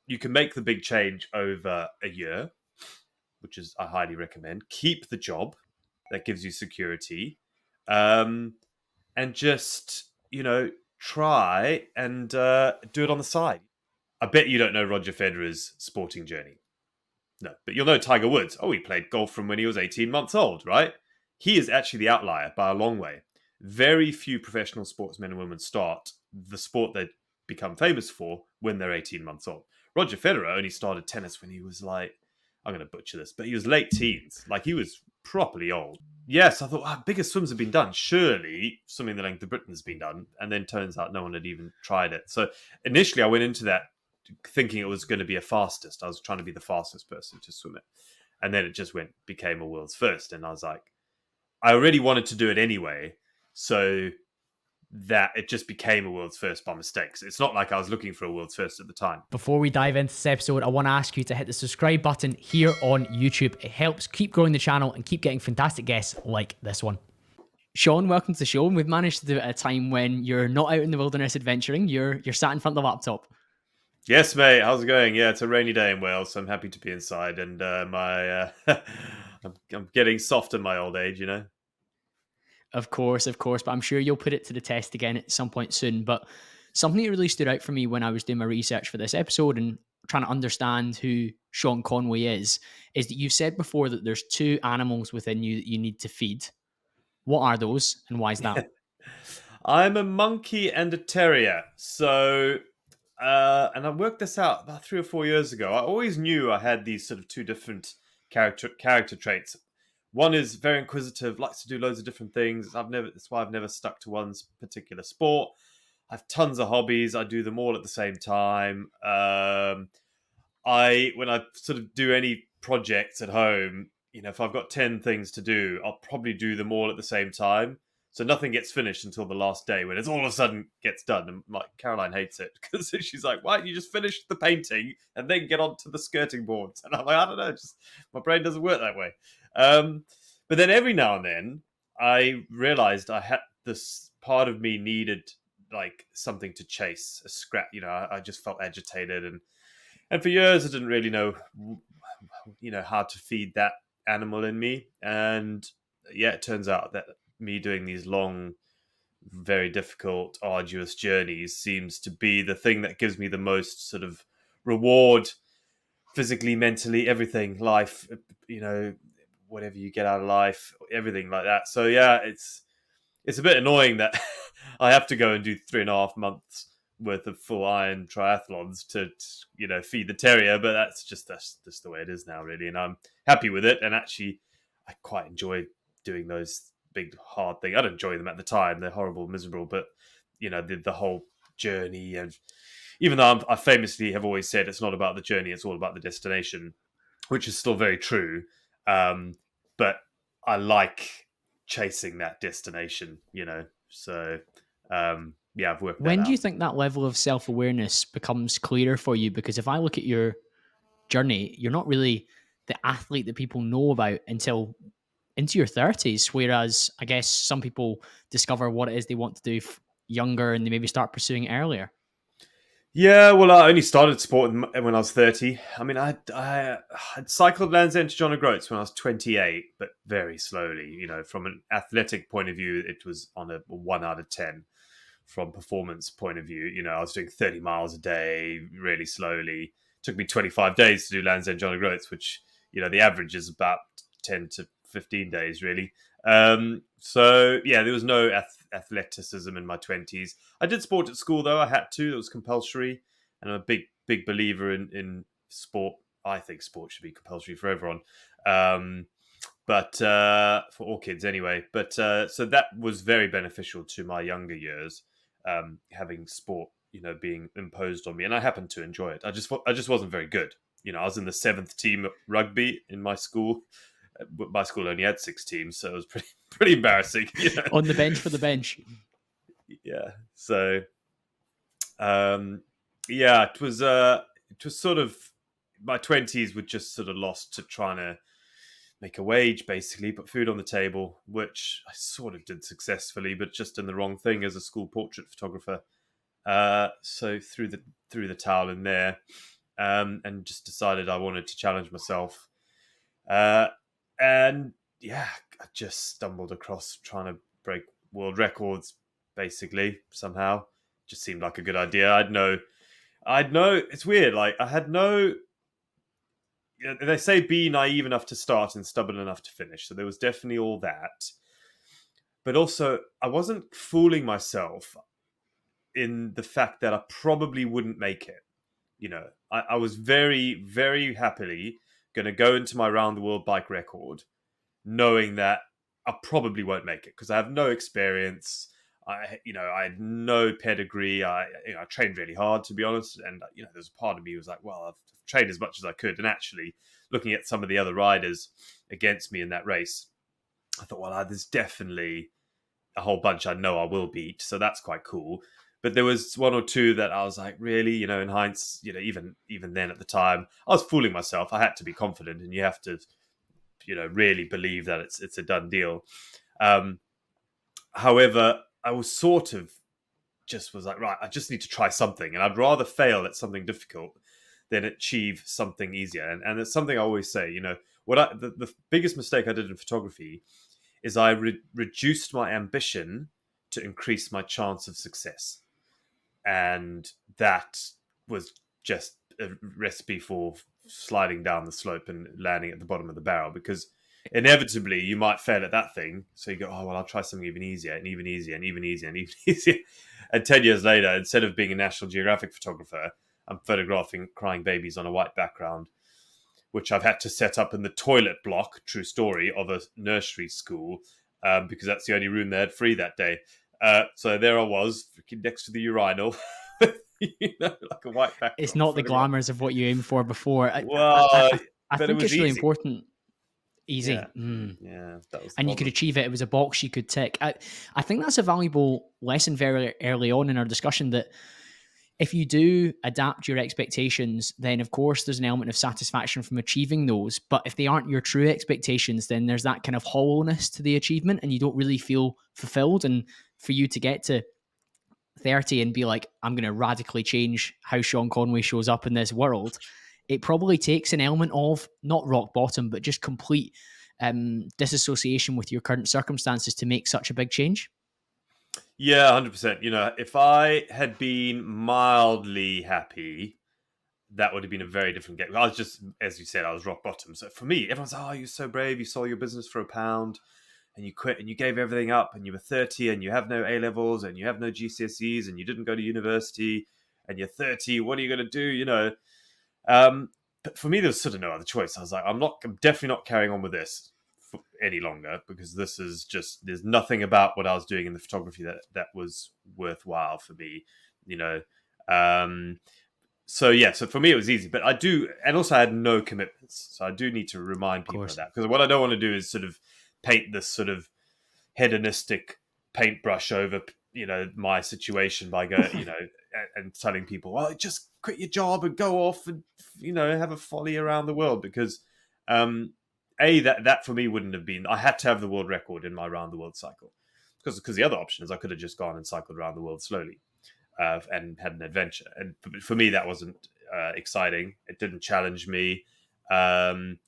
you can make the big change over a year, which is I highly recommend. Keep the job that gives you security, and just try and do it on the side. I bet you don't know Roger Federer's sporting journey. No, but you'll know Tiger Woods. Oh, he played golf from when he was 18 months old, right? He is actually the outlier by a long way. Very few professional sportsmen and women start the sport they become famous for when they're 18 months old. Roger Federer only started tennis when he was like, I'm going to butcher this, but he was late teens. Like, he was properly old. Yes, I thought, bigger swims have been done. Surely swimming the length of Britain has been done. And then turns out no one had even tried it. So initially I went into that thinking it was going to be a fastest. I was trying to be the fastest person to swim it. And then it just became a world's first. And I was like, I already wanted to do it anyway. So that it just became a world's first by mistakes. It's not like I was looking for a world's first at the time. Before we dive into this episode, I want to ask you to hit the subscribe button here on YouTube. It helps keep growing the channel and keep getting fantastic guests like this one. Sean, welcome to the show. And we've managed to do it at a time when you're not out in the wilderness adventuring. You're sat in front of the laptop. Yes, mate. How's it going? Yeah, it's a rainy day in Wales, so I'm happy to be inside. And I'm getting soft in my old age, Of course, but I'm sure you'll put it to the test again at some point soon. But something that really stood out for me when I was doing my research for this episode and trying to understand who Sean Conway is that you've said before that there's two animals within you that you need to feed. What are those, and why is that? I'm a monkey and a terrier. So, and I worked this out about 3 or 4 years ago. I always knew I had these sort of two different character traits. One is very inquisitive, likes to do loads of different things. That's why I've never stuck to one particular sport. I have tons of hobbies. I do them all at the same time. When I sort of do any projects at home, if I've got 10 things to do, I'll probably do them all at the same time. So nothing gets finished until the last day when it all of a sudden gets done. And like Caroline hates it because she's like, why don't you just finish the painting and then get onto the skirting boards? And I'm like, I don't know, just my brain doesn't work that way. But then every now and then I realized I had this part of me needed like something to chase, a scrap. I just felt agitated, and for years I didn't really know how to feed that animal in me. And yeah, it turns out that me doing these long, very difficult, arduous journeys seems to be the thing that gives me the most sort of reward, physically, mentally, everything, life, whatever you get out of life, everything like that. So yeah, it's a bit annoying that I have to go and do 3.5 months worth of full iron triathlons to feed the terrier, but that's just the way it is now, really. And I'm happy with it. And actually, I quite enjoy doing those big, hard things. I don't enjoy them at the time; they're horrible, miserable. But the whole journey, and even though I famously have always said it's not about the journey, it's all about the destination, which is still very true. But I like chasing that destination, So yeah, I've worked that out. When do you think that level of self-awareness becomes clearer for you? Because if I look at your journey, you're not really the athlete that people know about until into your 30s, whereas I guess some people discover what it is they want to do younger and they maybe start pursuing it earlier. Yeah, well, I only started sport when I was 30. I mean, I'd cycled Land's End to John O'Groats when I was 28, but very slowly. From an athletic point of view, it was on a 1 out of 10. From performance point of view, I was doing 30 miles a day, really slowly. It took me 25 days to do Land's End John O'Groats, which, the average is about 10 to 15 days, really. So yeah, there was no athleticism in my 20s. I did sport at school, though. I had to. It was compulsory. And I'm a big believer in sport. I think sport should be compulsory for everyone. But for all kids anyway. But so that was very beneficial to my younger years, having sport, being imposed on me. And I happened to enjoy it. I just wasn't very good. I was in the 7th team at rugby in my school. My school only had 6 teams, so it was pretty embarrassing. On the bench for the bench. Yeah. So, yeah, it was sort of my 20s were just sort of lost to trying to make a wage, basically, put food on the table, which I sort of did successfully, but just in the wrong thing as a school portrait photographer. So threw the towel in there. and just decided I wanted to challenge myself. Uh, and yeah, I just stumbled across trying to break world records, basically, somehow. Just seemed like a good idea. I'd know, it's weird. Like, I had no, they say be naive enough to start and stubborn enough to finish. So there was definitely all that. But also, I wasn't fooling myself in the fact that I probably wouldn't make it. I was very, very happily going to go into my round the world bike record, knowing that I probably won't make it because I have no experience. I had no pedigree. I trained really hard, to be honest. And there's a part of me who was like, well, I've trained as much as I could. And actually, looking at some of the other riders against me in that race, I thought, well, there's definitely a whole bunch I know I will beat. So that's quite cool. But there was one or two that I was like, really, in hindsight, even then at the time, I was fooling myself. I had to be confident, and you have to, really believe that it's a done deal. However, I was sort of just was like, right, I just need to try something, and I'd rather fail at something difficult than achieve something easier. And it's something I always say. The biggest mistake I did in photography is I reduced my ambition to increase my chance of success. And that was just a recipe for sliding down the slope and landing at the bottom of the barrel, because inevitably you might fail at that thing. So you go, oh, well, I'll try something even easier and even easier and even easier and even easier. And 10 years later, instead of being a National Geographic photographer, I'm photographing crying babies on a white background, which I've had to set up in the toilet block, true story, of a nursery school, because that's the only room they had free that day. So there I was, next to the urinal, like a white backdrop. It's not the glamours of what you aimed for before. Well, I but it think was it's really easy. important. Easy. Yeah, yeah, that was the And you could problem. achieve it. It was a box you could tick. I think that's a valuable lesson very early on in our discussion, that if you do adapt your expectations, then of course there's an element of satisfaction from achieving those. But if they aren't your true expectations, then there's that kind of hollowness to the achievement and you don't really feel fulfilled. And for you to get to 30 and be like, I'm going to radically change how Sean Conway shows up in this world, it probably takes an element of not rock bottom, but just complete disassociation with your current circumstances to make such a big change. Yeah, 100%. If I had been mildly happy, that would have been a very different game. I was just, as you said, I was rock bottom. So for me, everyone's, oh, you're so brave. You sold your business for £1 and you quit and you gave everything up and you were 30 and you have no A levels and you have no GCSEs and you didn't go to university and you're 30. What are you going to do? But for me, there was sort of no other choice. I was like, I'm definitely not carrying on with this any longer, because this is just, there's nothing about what I was doing in the photography that was worthwhile for me, you know. So yeah, so for me it was easy, but and also I had no commitments, so I do need to remind people of that, because what I don't want to do is sort of paint this sort of hedonistic paintbrush over my situation by going and telling people, well, just quit your job and go off and have a folly around the world, because that for me wouldn't have been, I had to have the world record in my round the world cycle, because the other option is I could have just gone and cycled around the world slowly. And had an adventure. And for me, that wasn't exciting. It didn't challenge me. And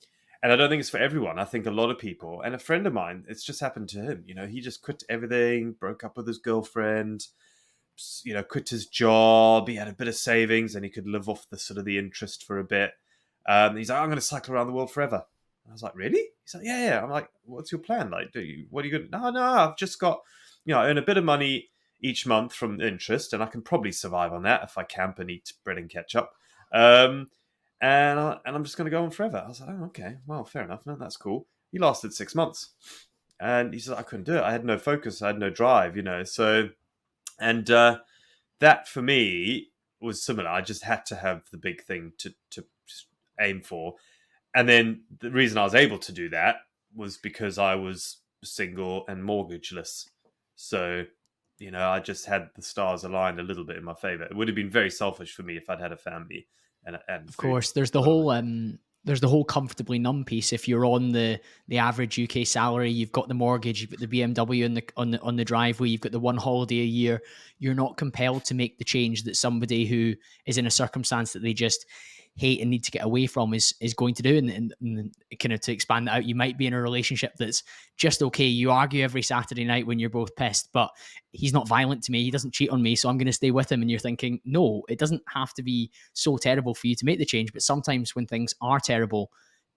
I don't think it's for everyone. I think a lot of people, and a friend of mine, it's just happened to him. He just quit everything, broke up with his girlfriend, quit his job. He had a bit of savings and he could live off the interest for a bit. He's like, I'm going to cycle around the world forever. I was like, really? He's like, yeah. I'm like, what's your plan? Like, what are you going to, no, I've just got, I earn a bit of money each month from interest, and I can probably survive on that if I camp and eat bread and ketchup. And I'm just going to go on forever. I was like, oh, okay, well, fair enough. No, that's cool. He lasted 6 months, and he said I couldn't do it. I had no focus. I had no drive. So, and that for me was similar. I just had to have the big thing to aim for, and then the reason I was able to do that was because I was single and mortgageless. So, I just had the stars aligned a little bit in my favor. It would have been very selfish for me if I'd had a family and Of food. course, there's the whole comfortably numb piece. If you're on the average UK salary, you've got the mortgage, you've got the BMW on the driveway, you've got the one holiday a year. You're not compelled to make the change that somebody who is in a circumstance that they just hate and need to get away from is going to do. And kind of to expand that out, you might be in a relationship that's just okay. You argue every Saturday night when you're both pissed, but he's not violent to me. He doesn't cheat on me, so I'm going to stay with him. And you're thinking, no, it doesn't have to be so terrible for you to make the change. But sometimes when things are terrible,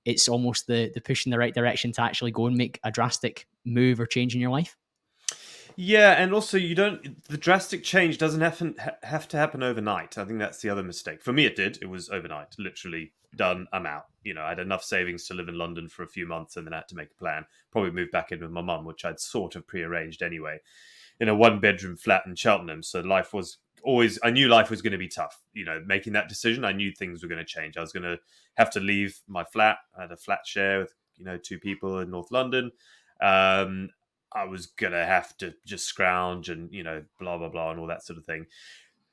it's almost the push in the right direction to actually go and make a drastic move or change in your life. Yeah, and also the drastic change doesn't have to happen overnight. I think that's the other mistake. For me, it did. It was overnight, literally done. I'm out. I had enough savings to live in London for a few months, and then I had to make a plan. Probably move back in with my mum, which I'd sort of prearranged anyway, in a 1-bedroom flat in Cheltenham. So life was I knew life was going to be tough. Making that decision, I knew things were going to change. I was going to have to leave my flat. I had a flat share with 2 people in North London. I was gonna have to just scrounge and blah blah blah and all that sort of thing.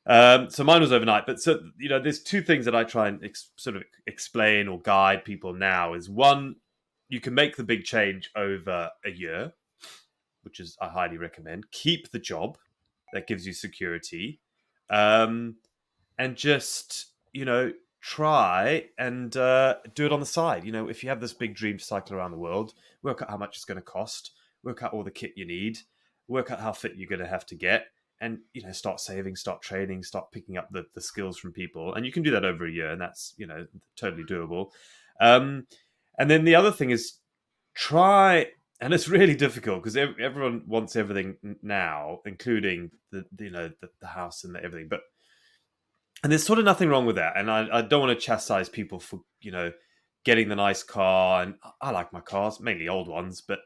So mine was overnight, but so there's 2 things that I try and sort of explain or guide people now. Is one, you can make the big change over a year, which is I highly recommend. Keep the job that gives you security, and just try and do it on the side. If you have this big dream to cycle around the world, work out how much it's going to cost. Work out all the kit you need, work out how fit you're going to have to get, and start saving, start training, start picking up the skills from people. And you can do that over a year, and that's totally doable. And then the other thing is try, and it's really difficult because everyone wants everything now, including the house and everything. And there's sort of nothing wrong with that. And I don't want to chastise people for getting the nice car. And I like my cars, mainly old ones, but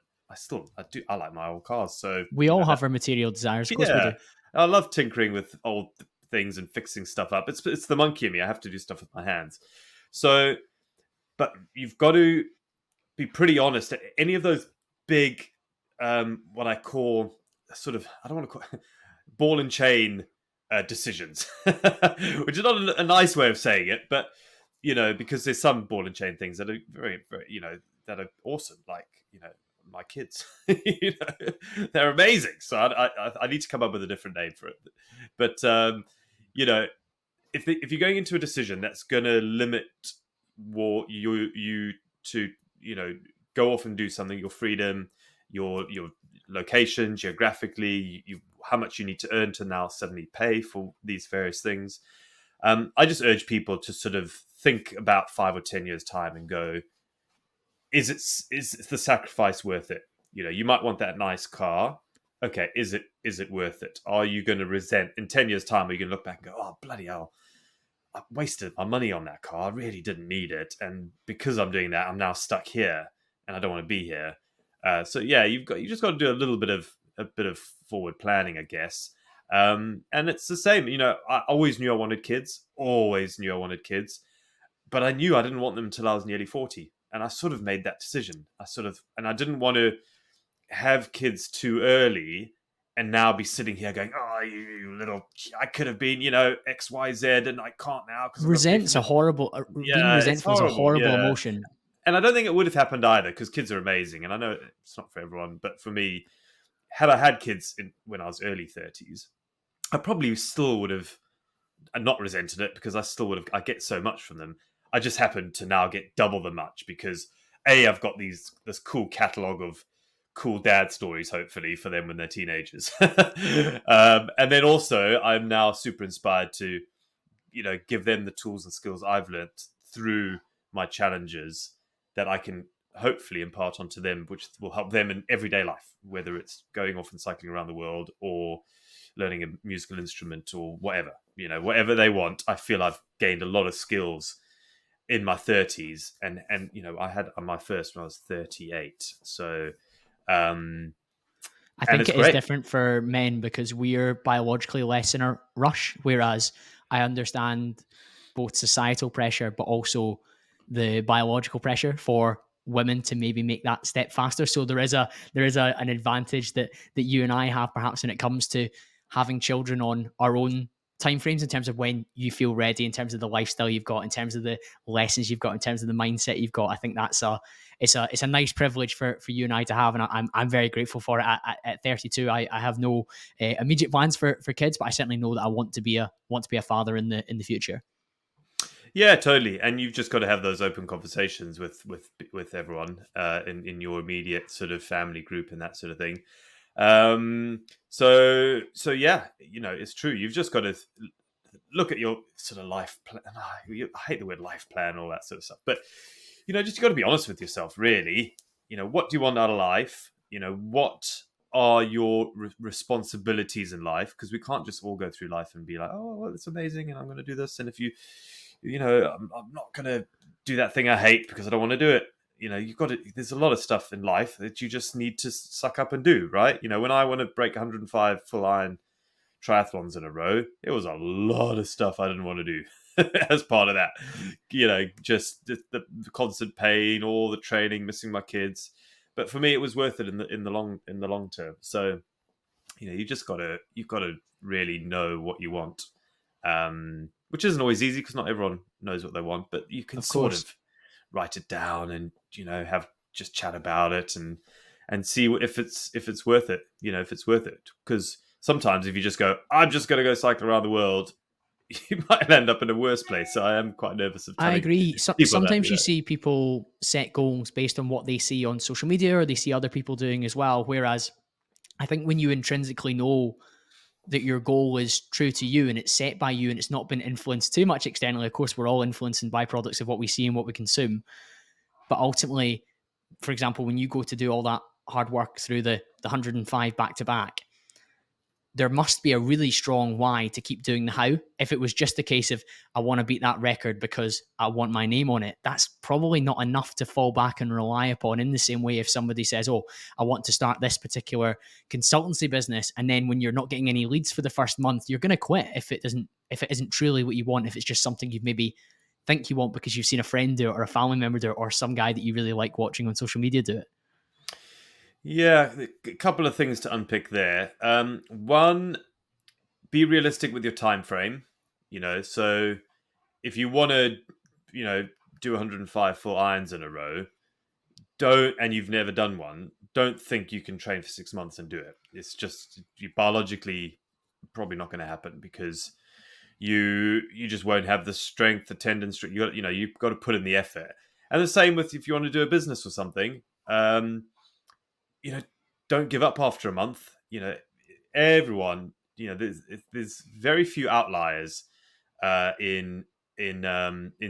I like my old cars. So we all have our material desires. Of course we do. I love tinkering with old things and fixing stuff up. It's the monkey in me. I have to do stuff with my hands. So, but you've got to be pretty honest. Any of those big, what I call sort of, I don't want to call ball and chain decisions, which is not a nice way of saying it, but because there's some ball and chain things that are very, very, that are awesome, like my kids. They're amazing. So I need to come up with a different name for it. But if you're going into a decision that's going to limit what you to go off and do something, your freedom, your location geographically, how much you need to earn to now suddenly pay for these various things. I just urge people to sort of think about 5 or 10 years time and go, is the sacrifice worth it? You might want that nice car. Okay, is it worth it? Are you going to resent in 10 years time? Are you going to look back and go, oh bloody hell, I wasted my money on that car. I really didn't need it, and because I'm doing that, I'm now stuck here, and I don't want to be here. So yeah, you just got to do a bit of forward planning, I guess. And it's the same. I always knew I wanted kids. But I knew I didn't want them until I was nearly 40. And I sort of made that decision. And I didn't want to have kids too early and now be sitting here going, oh, you little, I could have been, X, Y, Z, and I can't now. Resent's a horrible, being resentful is a horrible emotion. And I don't think it would have happened either, because kids are amazing. And I know it's not for everyone, but for me, had I had kids when I was early 30s, I probably still would have not resented it, because I get so much from them. I just happen to now get double the much because I've got this cool catalogue of cool dad stories, hopefully, for them when they're teenagers. And then also I'm now super inspired to, give them the tools and skills I've learnt through my challenges that I can hopefully impart onto them, which will help them in everyday life, whether it's going off and cycling around the world or learning a musical instrument or whatever, whatever they want. I feel I've gained a lot of skills in my 30s, and I had my first when I was 38. So I think it is different for men because we're biologically less in a rush, whereas I understand both societal pressure but also the biological pressure for women to maybe make that step faster. So there is an advantage that you and I have perhaps when it comes to having children on our own timeframes, in terms of when you feel ready, in terms of the lifestyle you've got, in terms of the lessons you've got, in terms of the mindset you've got. I think it's a nice privilege for you and I to have, and I'm very grateful for it. At 32, I have no immediate plans for kids, but I certainly know that I want to be a father in the future. Yeah, totally. And you've just got to have those open conversations with everyone in your immediate sort of family group and that sort of thing. So yeah, it's true. You've just got to look at your sort of life plan. I hate the word life plan, all that sort of stuff. But just you got to be honest with yourself, really. What do you want out of life? What are your responsibilities in life? Because we can't just all go through life and be like, oh, well, it's amazing, and I'm going to do this. And if I'm not going to do that thing I hate because I don't want to do it. You've got to. There's a lot of stuff in life that you just need to suck up and do, right? When I want to break 105 full iron triathlons in a row, it was a lot of stuff I didn't want to do as part of that. Just the constant pain, all the training, missing my kids. But for me, it was worth it in the long term. So you've got to really know what you want, which isn't always easy because not everyone knows what they want. But you can Of sort course. of write it down and have just chat about it and see if it's worth it. If it's worth it, because sometimes if you just go, I'm just going to go cycle around the world, you might end up in a worse place. So I am quite nervous of I telling agree. So, people that. sometimes you see people set goals based on what they see on social media or they see other people doing as well. Whereas I think when you intrinsically know that your goal is true to you and it's set by you and it's not been influenced too much externally, of course, we're all influenced and byproducts of what we see and what we consume. But ultimately, for example, when you go to do all that hard work through the 105 back to back, there must be a really strong why to keep doing the how. If it was just a case of, I want to beat that record because I want my name on it, that's probably not enough to fall back and rely upon. In the same way, if somebody says, oh, I want to start this particular consultancy business, and then when you're not getting any leads for the first month, you're going to quit if it isn't truly what you want, if it's just something you've maybe think you want because you've seen a friend do it or a family member do it or some guy that you really like watching on social media do it. Yeah, a couple of things to unpick there. One, be realistic with your time frame. So if you want to, do 105 full irons in a row, and you've never done one, don't think you can train for 6 months and do it. It's just you biologically probably not going to happen because you just won't have the strength, the tendon strength. You've got to put in the effort. And the same with if you want to do a business or something. You know, don't give up after a month. Everyone. There's very few outliers in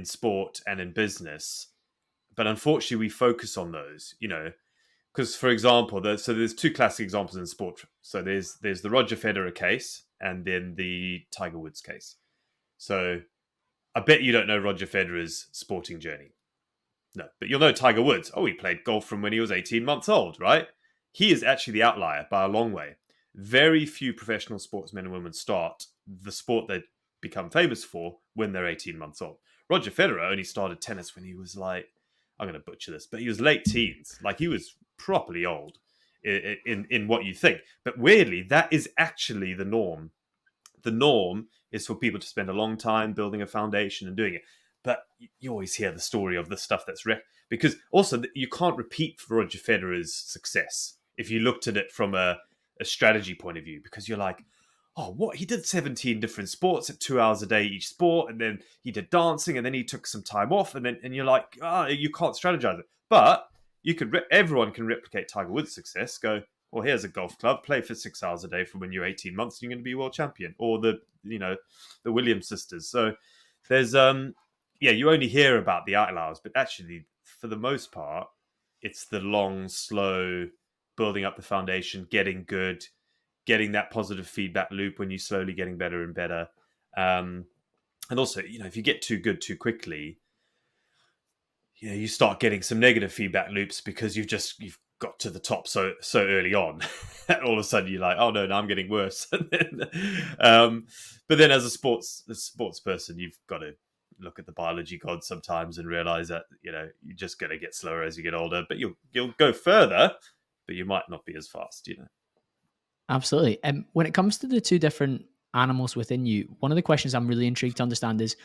sport and in business, but unfortunately, we focus on those. Because for example, there's two classic examples in sport. So there's the Roger Federer case and then the Tiger Woods case. So I bet you don't know Roger Federer's sporting journey. No, but you'll know Tiger Woods. Oh, he played golf from when he was 18 months old, right? He is actually the outlier by a long way. Very few professional sportsmen and women start the sport they become famous for when they're 18 months old. Roger Federer only started tennis when he was like, I'm going to butcher this, but he was late teens. Like he was properly old in what you think. But weirdly, that is actually the norm. The norm is for people to spend a long time building a foundation and doing it. But you always hear the story of the stuff that's because also you can't repeat Roger Federer's success if you looked at it from a strategy point of view, because you're like, oh, what? He did 17 different sports at 2 hours a day each sport, and then he did dancing, and then he took some time off, and you're like, you can't strategize it. But everyone can replicate Tiger Woods' success. Go, well, here's a golf club, play for 6 hours a day from when you're 18 months, and you're going to be world champion, or the Williams sisters. So there's you only hear about the outliers, but actually, for the most part, it's the long, slow building up the foundation, getting good, getting that positive feedback loop when you're slowly getting better and better. And also, if you get too good too quickly, you start getting some negative feedback loops because you've got to the top so early on. And all of a sudden you're like, oh no, I'm getting worse. But then as a sports person, you've got to look at the biology gods sometimes and realize that you're just going to get slower as you get older, but you'll go further, but you might not be as fast. Absolutely. When it comes to the two different animals within you, one of the questions I'm really intrigued to understand is,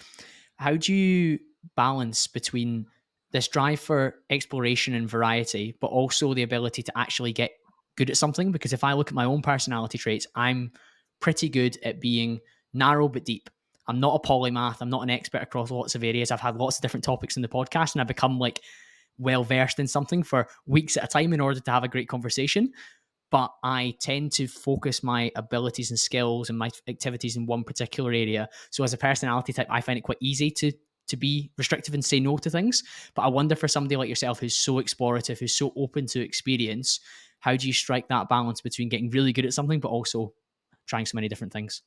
how do you balance between this drive for exploration and variety, but also the ability to actually get good at something? Because if I look at my own personality traits, I'm pretty good at being narrow but deep. I'm not a polymath. I'm not an expert across lots of areas. I've had lots of different topics in the podcast, and I become like well versed in something for weeks at a time in order to have a great conversation. But I tend to focus my abilities and skills and my activities in one particular area. So as a personality type, I find it quite easy to be restrictive and say no to things. But I wonder, for somebody like yourself who's so explorative, who's so open to experience, how do you strike that balance between getting really good at something but also trying so many different things?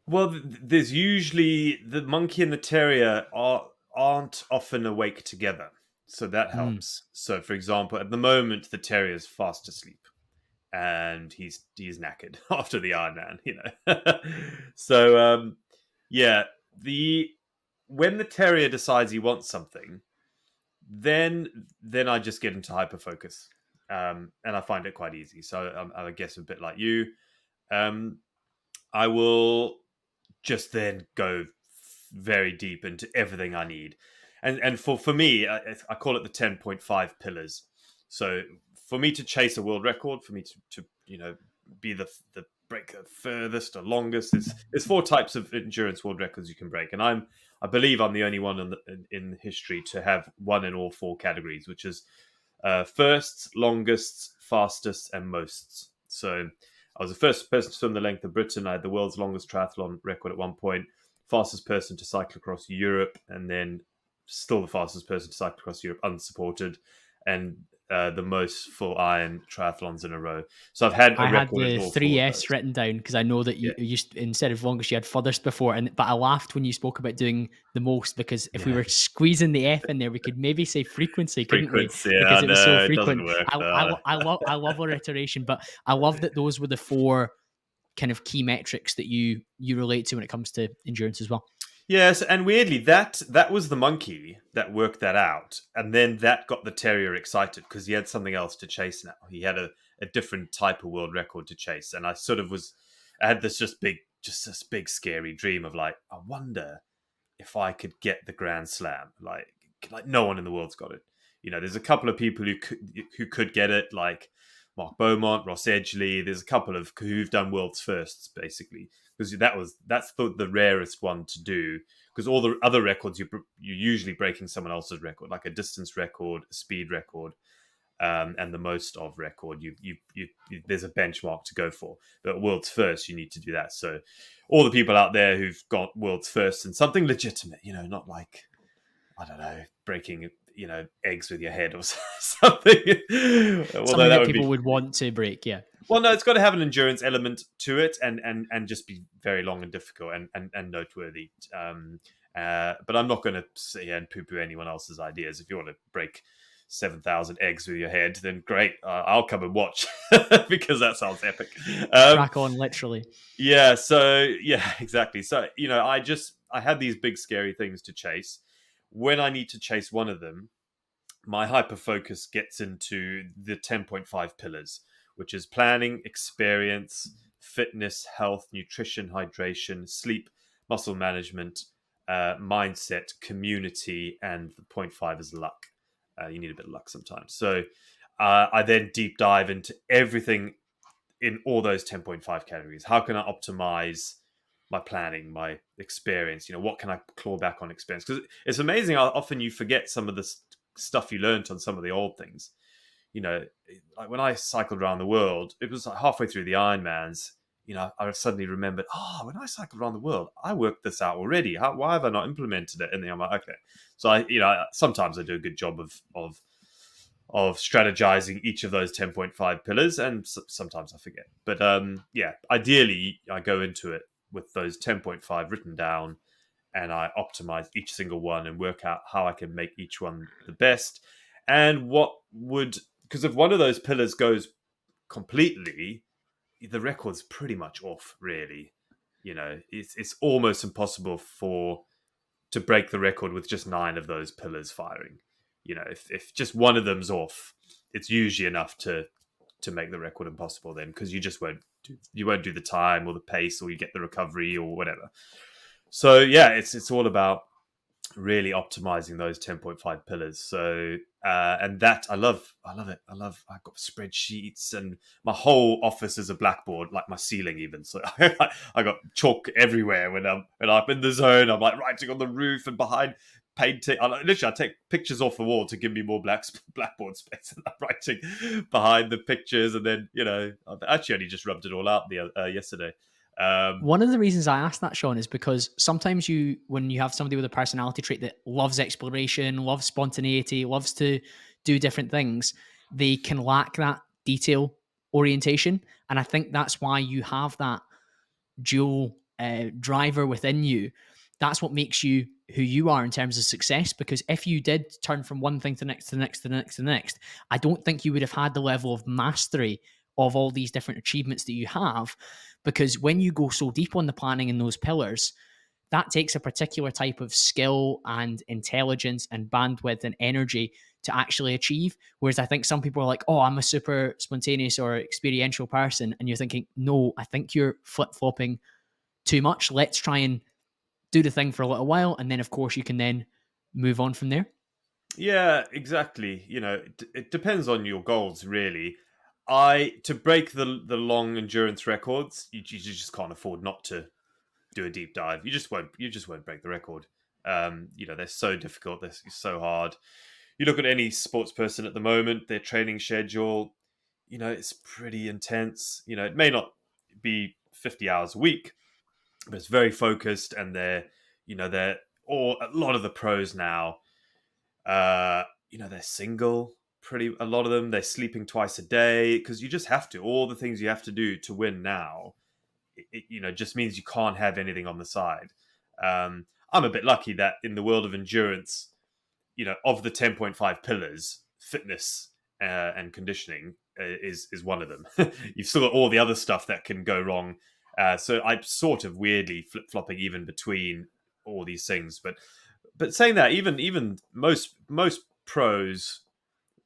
Well, there's usually the monkey and the terrier aren't often awake together, so that Mm. helps. So, for example, at the moment, the terrier's fast asleep, and he's knackered after the Iron Man, you know. So, yeah, the when the terrier decides he wants something, then I just get into hyper focus, and I find it quite easy. So, I guess a bit like you, um, I will just then go very deep into everything I need. And for me, I call it the 10.5 pillars. So for me to chase a world record, for me to be the break the furthest or longest, there's four types of endurance world records you can break, and I believe I'm the only one in history to have one in all four categories, which is first, longest, fastest, and most. So I was the first person to swim the length of Britain. I had the world's longest triathlon record at one point, fastest person to cycle across Europe, and then still the fastest person to cycle across Europe unsupported, and the most full iron triathlons in a row. So I've had a I had record in the all four of 3S those. written down because I know that Yeah, you used, instead of longest, you had furthest before. But I laughed when you spoke about doing the most, because if we yeah. were squeezing the F in there, we could maybe say frequency, couldn't we? Frequency. Because Yeah, it was so no, it doesn't frequent. work. I love alliteration, but I love that those were the four kind of key metrics that you relate to when it comes to endurance as well. Yes, and weirdly, that was the monkey that worked that out, and then that got the terrier excited because he had something else to chase now. He had a different type of world record to chase, and I had this big scary dream of like, I wonder if I could get the Grand Slam. Like no one in the world's got it. You know, there's a couple of people who could get it, like Mark Beaumont, Ross Edgley. There's a couple of who've done world's firsts, basically, because that's the rarest one to do. Because all the other records you're usually breaking someone else's record, like a distance record, a speed record, and the most of record. There's a benchmark to go for, but world's first, you need to do that. So all the people out there who've got world's first and something legitimate, not like, I don't know, breaking eggs with your head or something. Although Something that that would people be, would want to break, yeah. well, no, it's got to have an endurance element to it, and just be very long and difficult and noteworthy. But I'm not going to sit here and poo-poo anyone else's ideas. If you want to break 7,000 eggs with your head, then great. I'll come and watch because that sounds epic. Crack on, literally. Yeah. So yeah, exactly. So I had these big scary things to chase. When I need to chase one of them, my hyper focus gets into the 10.5 pillars, which is planning, experience, fitness, health, nutrition, hydration, sleep, muscle management, mindset, community, and the point five is luck. You need a bit of luck sometimes. So I then deep dive into everything in all those 10.5 categories. How can I optimize my planning, my experience? What can I claw back on experience? Because it's amazing how often you forget some of the stuff you learned on some of the old things. Like when I cycled around the world, it was like halfway through the Ironmans. I suddenly remembered, when I cycled around the world, I worked this out already. Why have I not implemented it? And then I'm like, okay. So sometimes I do a good job of strategizing each of those 10.5 pillars, and sometimes I forget. But yeah, ideally I go into it with those 10.5 written down, and I optimize each single one and work out how I can make each one the best. And because if one of those pillars goes completely, the record's pretty much off, really. It's almost impossible to break the record with just 9 of those pillars firing. If just one of them's off, it's usually enough to make the record impossible then, because you just won't do the time or the pace, or you get the recovery or whatever. So yeah, it's all about really optimizing those 10.5 pillars. So and that I love it. I've got spreadsheets, and my whole office is a blackboard, like my ceiling even. So I got chalk everywhere when I'm in the zone. I'm like writing on the roof and behind, painting. I take pictures off the wall to give me more blackboard space, and I'm writing behind the pictures. And then I've actually only just rubbed it all out yesterday. um One of the reasons I asked that, Sean, is because sometimes when you have somebody with a personality trait that loves exploration, loves spontaneity, loves to do different things, they can lack that detail orientation. And I think that's why you have that dual driver within you. That's what makes you who you are in terms of success. Because if you did turn from one thing to the next, to the next, to the next, to the next, I don't think you would have had the level of mastery of all these different achievements that you have. Because when you go so deep on the planning in those pillars, that takes a particular type of skill and intelligence and bandwidth and energy to actually achieve. Whereas I think some people are like, oh, I'm a super spontaneous or experiential person. And you're thinking, no, I think you're flip flopping too much. Let's try and do the thing for a little while. And then, of course, you can then move on from there. Yeah, exactly. It depends on your goals, really. I To break the long endurance records, you just can't afford not to do a deep dive. You just won't break the record. They're so difficult. They're so hard. You look at any sports person at the moment, their training schedule, it's pretty intense. It may not be 50 hours a week, but it's very focused, and they're or a lot of the pros now, they're single. Pretty a lot of them, they're sleeping twice a day because you just have to. All the things you have to do to win now, just means you can't have anything on the side. I'm a bit lucky that in the world of endurance, of the 10.5 pillars, fitness and conditioning is one of them. You've still got all the other stuff that can go wrong. So I'm sort of weirdly flip flopping even between all these things. But saying that, even most pros,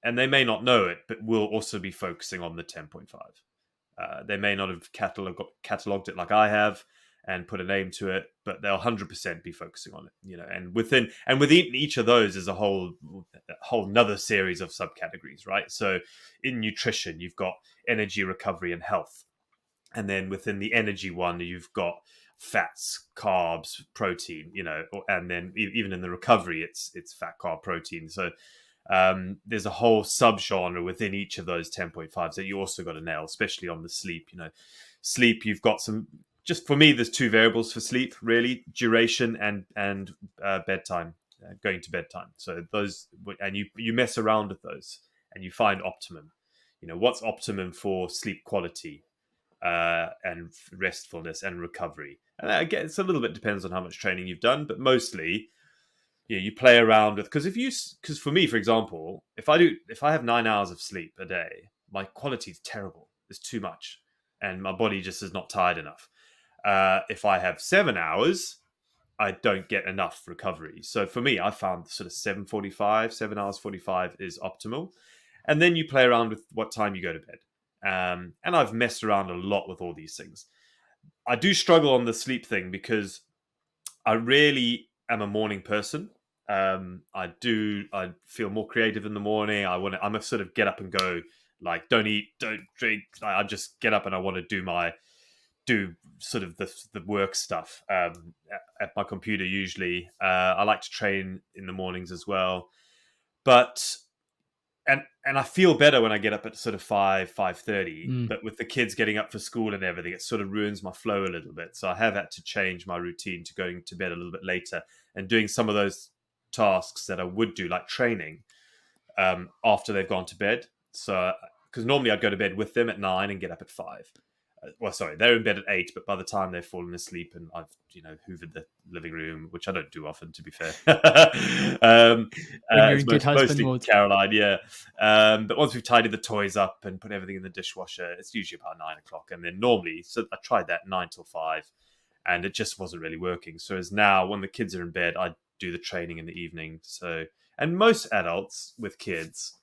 and they may not know it, but will also be focusing on the 10.5. They may not have cataloged it like I have and put a name to it, but they'll 100% be focusing on it. And within each of those is a whole another series of subcategories, right? So in nutrition, you've got energy, recovery, and health, and then within the energy one, you've got fats, carbs, protein. And then even in the recovery, it's fat, carb, protein. So there's a whole subgenre within each of those 10.5s that you also got to nail, especially on the sleep. Sleep, you've got some. Just for me, there's two variables for sleep, really: duration and bedtime, going to bedtime. So those, and you mess around with those, and you find optimum. What's optimum for sleep quality, and restfulness and recovery. And again, it's a little bit depends on how much training you've done, but mostly, you play around with, because for me, for example, if I have 9 hours of sleep a day, my quality is terrible. It's too much, and my body just is not tired enough. If I have 7 hours, I don't get enough recovery. So for me, I found sort of 7 hours 45 is optimal. And then you play around with what time you go to bed. And I've messed around a lot with all these things. I do struggle on the sleep thing because I really am a morning person. I feel more creative in the morning. I'm a sort of get up and go, like, don't eat, don't drink. I just get up and I want to do sort of the work stuff at my computer usually. I like to train in the mornings as well, but and I feel better when I get up at sort of 5:30. Mm. But with the kids getting up for school and everything, it sort of ruins my flow a little bit. So I have had to change my routine to going to bed a little bit later and doing some of those tasks that I would do, like training, after they've gone to bed. So because normally I'd go to bed with them at 9 and get up at 5. Well, sorry, they're in bed at 8, but by the time they've fallen asleep and I've hoovered the living room, which I don't do often, to be fair. When you're It's in good husband mostly mode. Caroline, yeah. But once we've tidied the toys up and put everything in the dishwasher, it's usually about 9 o'clock. And then normally, so I tried that 9 till 5, and it just wasn't really working. So as now, when the kids are in bed, I do the training in the evening. So, and most adults with kids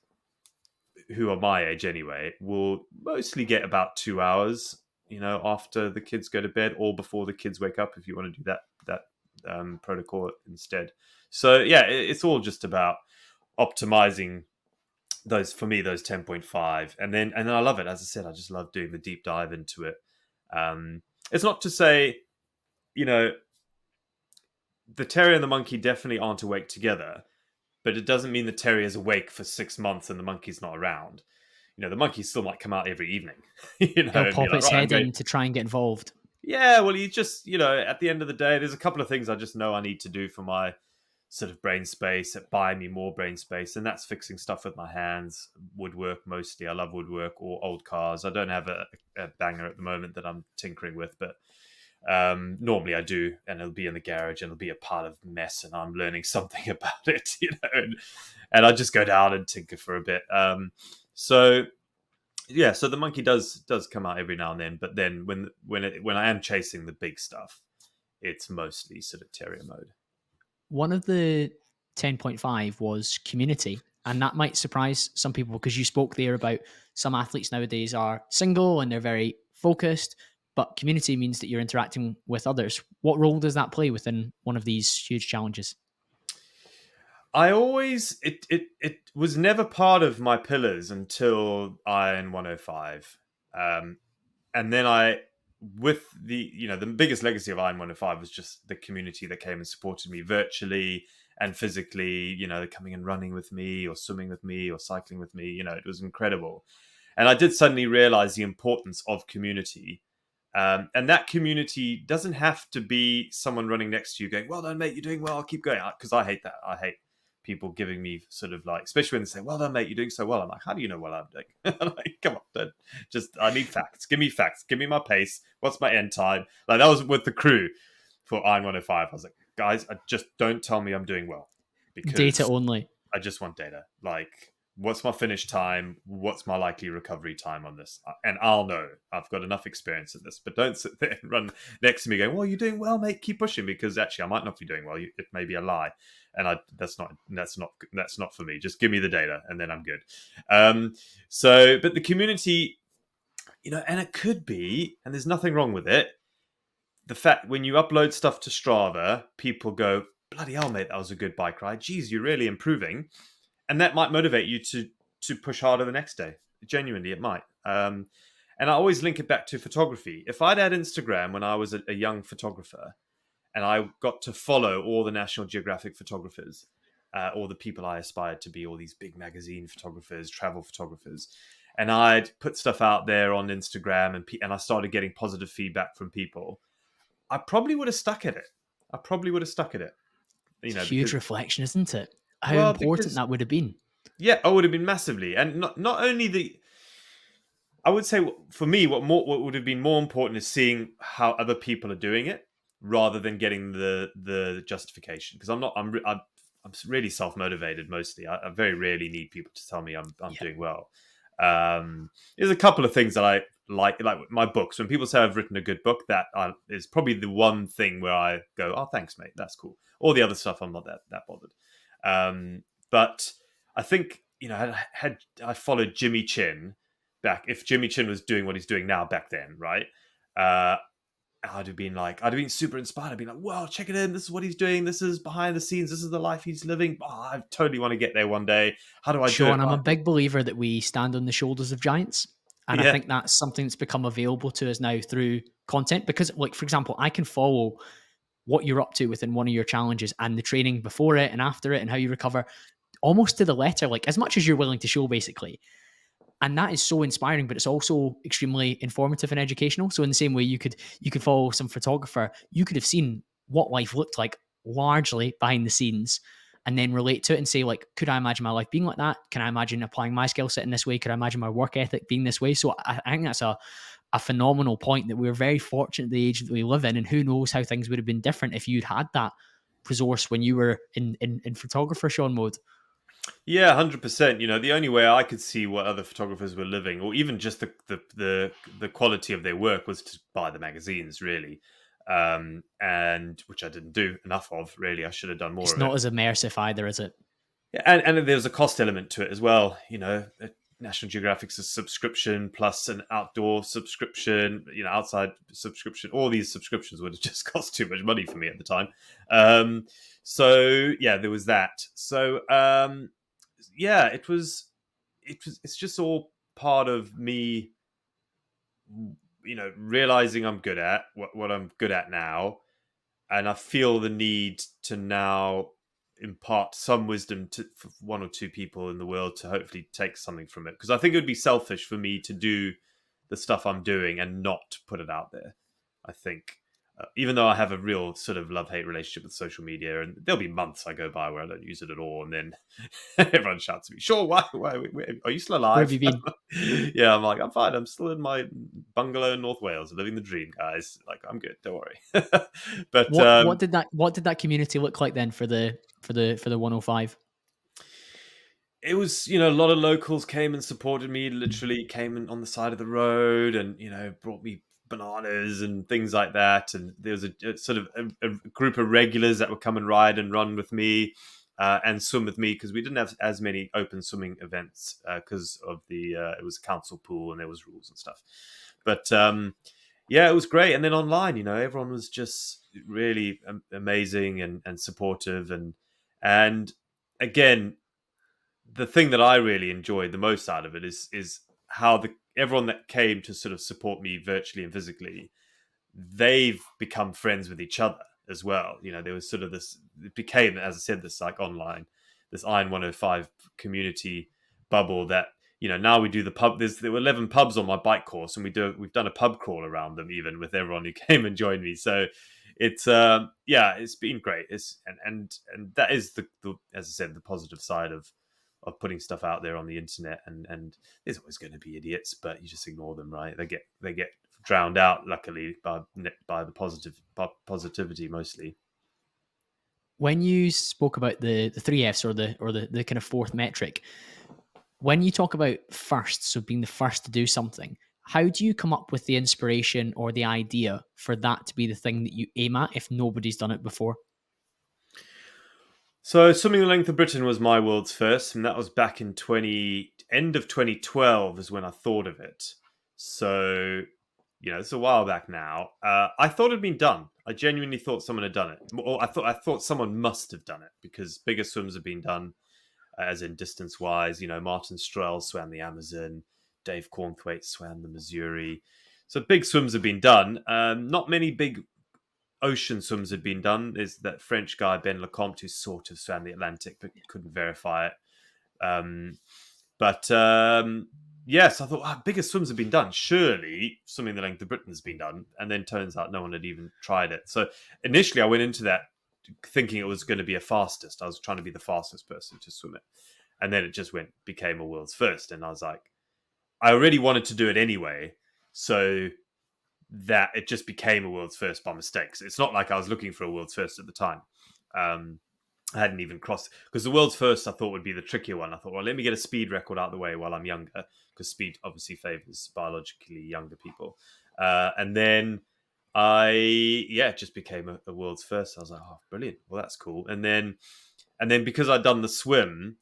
who are my age anyway will mostly get about 2 hours, after the kids go to bed or before the kids wake up, if you want to do that protocol instead. So yeah, it's all just about optimizing those, for me, those 10.5. And then I love it. As I said, I just love doing the deep dive into it. It's not to say, you know, the terrier and the monkey definitely aren't awake together, but it doesn't mean the terrier's awake for 6 months and the monkey's not around. The monkey still might come out every evening, It'll and be pop like, its right, I'm head going. in to try and get involved. Yeah, well, you just, at the end of the day, there's a couple of things I just know I need to do for my sort of brain space that buy me more brain space, and that's fixing stuff with my hands, woodwork mostly. I love woodwork or old cars. I don't have a banger at the moment that I'm tinkering with, but normally I do, and it'll be in the garage and it'll be a part of mess, and I'm learning something about it, and I just go down and tinker for a bit. So yeah, so the monkey does come out every now and then, but then when I am chasing the big stuff, it's mostly sort of terrier mode. One of the 10.5 was community. And that might surprise some people because you spoke there about some athletes nowadays are single and they're very focused, but community means that you're interacting with others. What role does that play within one of these huge challenges? I always it was never part of my pillars until Iron 105. And then with the biggest legacy of Iron 105 was just the community that came and supported me virtually and physically, coming and running with me or swimming with me or cycling with me. It was incredible. And I did suddenly realize the importance of community. And that community doesn't have to be someone running next to you going, well done, mate, you're doing well, keep going. Because I hate that. I hate people giving me sort of like, especially when they say, well done, mate, you're doing so well. I'm like, how do you know what I'm doing? I'm like, come on, then. I need facts. Give me facts. Give me my pace. What's my end time? Like, that was with the crew for Iron 105. I was like, guys, just don't tell me I'm doing well, Data because only. I just want data. Like, what's my finish time? What's my likely recovery time on this? And I'll know. I've got enough experience in this. But don't sit there and run next to me going, well, you're doing well, mate. Keep pushing, because actually I might not be doing well. It may be a lie. And that's not for me. Just give me the data and then I'm good. But the community, and it could be, and there's nothing wrong with it, the fact when you upload stuff to Strava, people go, bloody hell, mate, that was a good bike ride. Geez, you're really improving. And that might motivate you to push harder the next day. Genuinely, it might. And I always link it back to photography. If I'd had Instagram when I was a young photographer, and I got to follow all the National Geographic photographers, all the people I aspired to be, all these big magazine photographers, travel photographers, and I'd put stuff out there on Instagram, and I started getting positive feedback from people, I probably would have stuck at it. It's a huge Because, reflection, isn't it? How well, important because that would have been. yeah, I would have been massively, and not only I would say, for me, what would have been more important is seeing how other people are doing it, rather than getting the justification. Because I'm really self motivated mostly. I very rarely need people to tell me I'm Yeah. doing well. There's a couple of things that I like my books. When people say I've written a good book, that is probably the one thing where I go, oh, thanks, mate, that's cool. All the other stuff, I'm not that bothered. But I think, I followed Jimmy Chin back, if Jimmy Chin was doing what he's doing now back then, right? I'd have been super inspired. I'd be like, wow, check it in. This is what he's doing. This is behind the scenes. This is the life he's living. Oh, I totally want to get there one day. How do I do it? Sean, I'm Oh, a big believer that we stand on the shoulders of giants. And I yeah, think that's something that's become available to us now through content. Because, like, for example, I can follow what you're up to within one of your challenges and the training before it and after it and how you recover almost to the letter, like as much as you're willing to show, basically. And that is so inspiring, but it's also extremely informative and educational. So in the same way, you could follow some photographer, you could have seen what life looked like largely behind the scenes, and then relate to it and say, like, could I imagine my life being like that? Can I imagine applying my skill set in this way? Could I imagine my work ethic being this way? So I think that's a phenomenal point, that we're very fortunate at the age that we live in, and who knows how things would have been different if you'd had that resource when you were in photographer Sean mode. yeah, 100%. The only way I could see what other photographers were living, or even just the quality of their work, was to buy the magazines, really. And which I didn't do enough of, really. I should have done more It's of it. not as immersive either, is it? Yeah, and there's a cost element to it as well. National Geographic's a subscription plus an outdoor subscription, outside subscription. All these subscriptions would have just cost too much money for me at the time. So yeah, there was that. So yeah, it's just all part of me, realizing I'm good at what I'm good at now, and I feel the need to now impart some wisdom for one or two people in the world to hopefully take something from it. Because I think it would be selfish for me to do the stuff I'm doing and not put it out there. I think, even though I have a real sort of love-hate relationship with social media, and there'll be months I go by where I don't use it at all, and then everyone shouts at me, "Sure, why are you still Where have alive?" you been? Yeah, I'm like, I'm fine. I'm still in my bungalow in North Wales, living the dream, guys. Like, I'm good. Don't worry. But What did that community look like then for the 105? it was, a lot of locals came and supported me. Literally came in on the side of the road, and brought me bananas and things like that. And there was a sort of a group of regulars that would come and ride and run with me. And swim with me, because we didn't have as many open swimming events because of the it was a council pool and there was rules and stuff. But yeah, it was great. And then online, everyone was just really amazing and supportive, and again, the thing that I really enjoyed the most out of it is how everyone that came to sort of support me virtually and physically, they've become friends with each other as well. There was sort of this, it became, as I said, this like online, this Iron 105 community bubble that, now we do the pub. There were 11 pubs on my bike course, and we've done a pub crawl around them, even with everyone who came and joined me. So it's yeah, it's been great. And that is the as I said, the positive side of putting stuff out there on the internet. And there's always going to be idiots, but you just ignore them, right? They get drowned out, luckily, by the positivity mostly. When you spoke about the three Fs, or the kind of fourth metric, when you talk about first, so being the first to do something, how do you come up with the inspiration or the idea for that to be the thing that you aim at if nobody's done it before? So swimming the length of Britain was my world's first, and that was back in end of 2012 is when I thought of it. So it's a while back now. I thought it'd been done. I genuinely thought someone had done it, or I thought someone must have done it, because bigger swims have been done, as in distance wise. Martin Strel swam the Amazon, Dave Cornthwaite swam the Missouri. So big swims have been done. Not many big ocean swims had been done. There's that French guy Ben Lecomte who sort of swam the Atlantic but couldn't verify it. But yes, I thought, bigger swims have been done. Surely swimming the length of Britain has been done. And then turns out no one had even tried it. So initially I went into that thinking it was going to be a fastest. I was trying to be the fastest person to swim it. And then it just became a world's first. And I was like, I already wanted to do it anyway. So that it just became a world's first by mistake. It's not like I was looking for a world's first at the time. I hadn't even crossed, because the world's first I thought would be the trickier one. I thought, well, let me get a speed record out of the way while I'm younger, because speed obviously favors biologically younger people. And then it just became a world's first. I was like, oh, brilliant. Well, that's cool. And then because I'd done the swim,